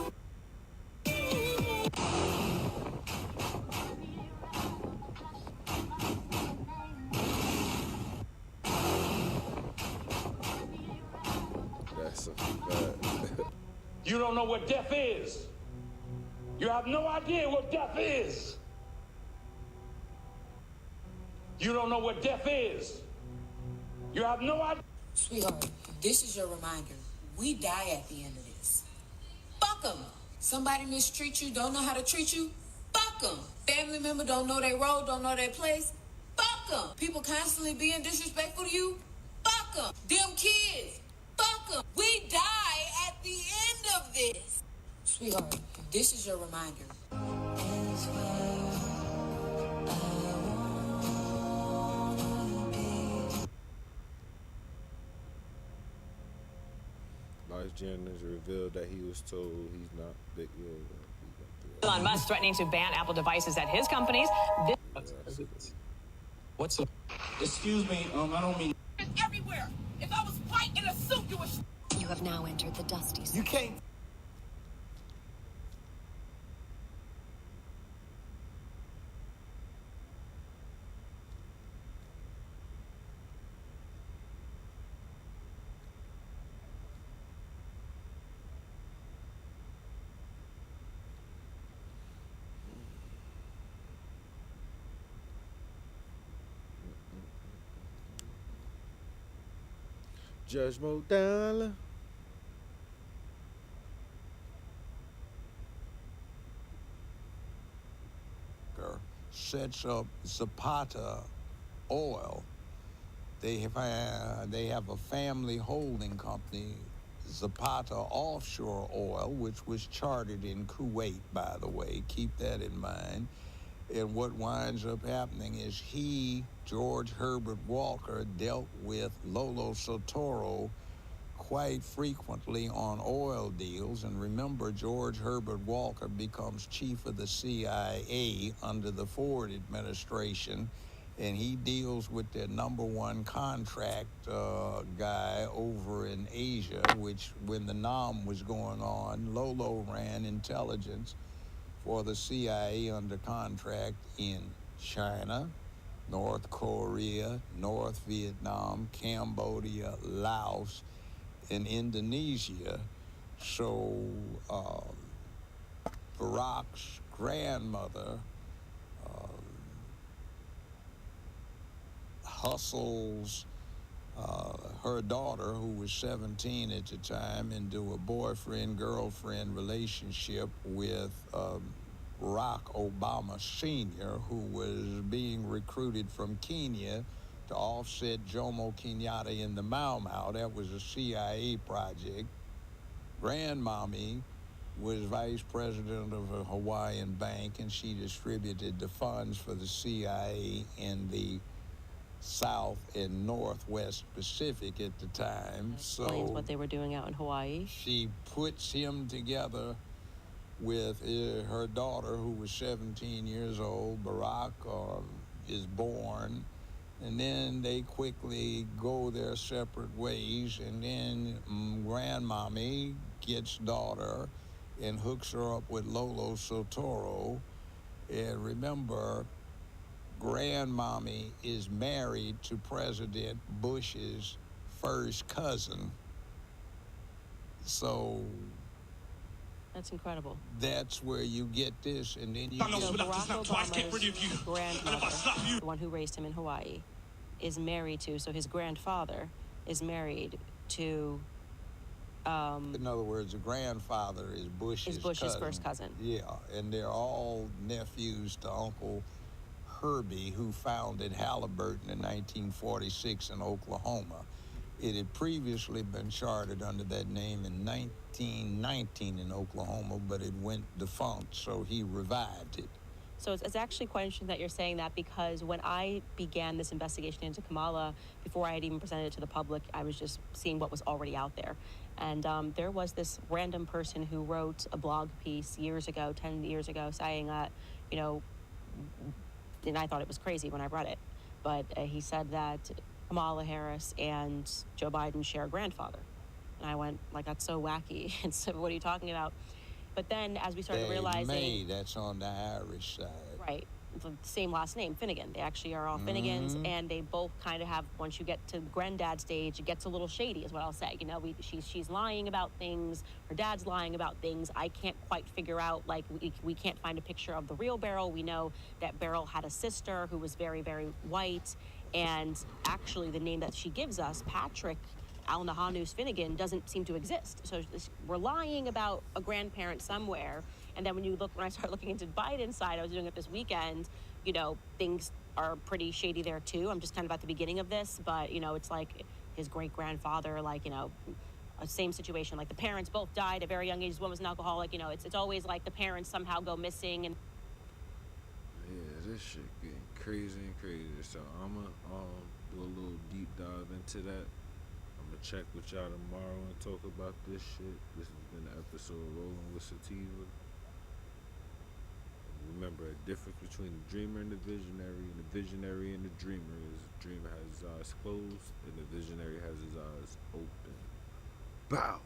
That's a fact. You don't know what death is. You have no idea what death is. You don't know what death is. You have no idea. Sweetheart, this is your reminder. We die at the end of this. Fuck them. Somebody mistreat you, don't know how to treat you. Fuck them. Family member don't know their role, don't know their place. Fuck them. People constantly being disrespectful to you. Fuck them. Them kids. Fuck them. We die at the end of this. Sweetheart, this is your reminder. Life Jennings revealed that he was told he's not big. Elon Musk threatening to ban Apple devices at his companies. What's up? Excuse me, I don't mean. Everywhere. If I was white in a suit, you would. You have now entered the dusty zone. You can't. Judge Modell. Sets up Zapata Oil. They have a family holding company, Zapata Offshore Oil, which was chartered in Kuwait, by the way. Keep that in mind. And what winds up happening is George Herbert Walker, dealt with Lolo Soetoro quite frequently on oil deals. And remember, George Herbert Walker becomes chief of the CIA under the Ford administration, and he deals with their number one contract guy over in Asia, which when the NAM was going on, Lolo ran intelligence for the CIA under contract in China, North Korea, North Vietnam, Cambodia, Laos, in Indonesia. So Barack's grandmother hustles her daughter, who was 17 at the time, into a boyfriend-girlfriend relationship with Barack Obama Sr., who was being recruited from Kenya to offset Jomo Kenyatta in the Mau Mau. That was a CIA project. Grandmommy was vice president of a Hawaiian bank, and she distributed the funds for the CIA in the South and Northwest Pacific at the time. Explains what they were doing out in Hawaii. She puts him together with her daughter, who was 17 years old. Barack is born, and then they quickly go their separate ways, and then grandmommy gets daughter and hooks her up with Lolo Soetoro. And remember, grandmommy is married to President Bush's first cousin. So that's incredible. That's where you get this, and then you so Barack Obama's grandmother, the one who raised him in Hawaii, is married to, so his grandfather is married to in other words, the grandfather is Bush's first cousin. Yeah, and they're all nephews to Uncle Herbie, who founded Halliburton in 1946 in Oklahoma. It had previously been chartered under that name in 1919 in Oklahoma, but it went defunct, so he revived it. So it's actually quite interesting that you're saying that, because when I began this investigation into Kamala, before I had even presented it to the public, I was just seeing what was already out there. And there was this random person who wrote a blog piece years ago, 10 years ago, saying that, you know, and I thought it was crazy when I read it, but he said that Kamala Harris and Joe Biden share a grandfather. And I went, like, that's so wacky. And so what are you talking about? But then as we started realizing... that's on the Irish side. Right. The same last name, Finnegan. They actually are all Finnegans, and they both kind of have, once you get to granddad stage, it gets a little shady, is what I'll say. You know, she's lying about things, her dad's lying about things. I can't quite figure out, like, we can't find a picture of the real Beryl. We know that Beryl had a sister who was very, very white, and actually the name that she gives us, Patrick Al-Nahanus Finnegan, doesn't seem to exist. So we're lying about a grandparent somewhere. And then when I started looking into Biden's side, I was doing it this weekend, you know, things are pretty shady there too. I'm just kind of at the beginning of this, but, you know, it's like his great-grandfather, like, you know, a same situation. Like, the parents both died at very young ages. One was an alcoholic. You know, it's always like the parents somehow go missing. And yeah, this shit getting crazy and crazy. So I'm going to do a little deep dive into that. I'm going to check with y'all tomorrow and talk about this shit. This has been an episode of Rolling With Sativa. Remember, a difference between the dreamer and the visionary and the dreamer is the dreamer has his eyes closed and the visionary has his eyes open. Bow!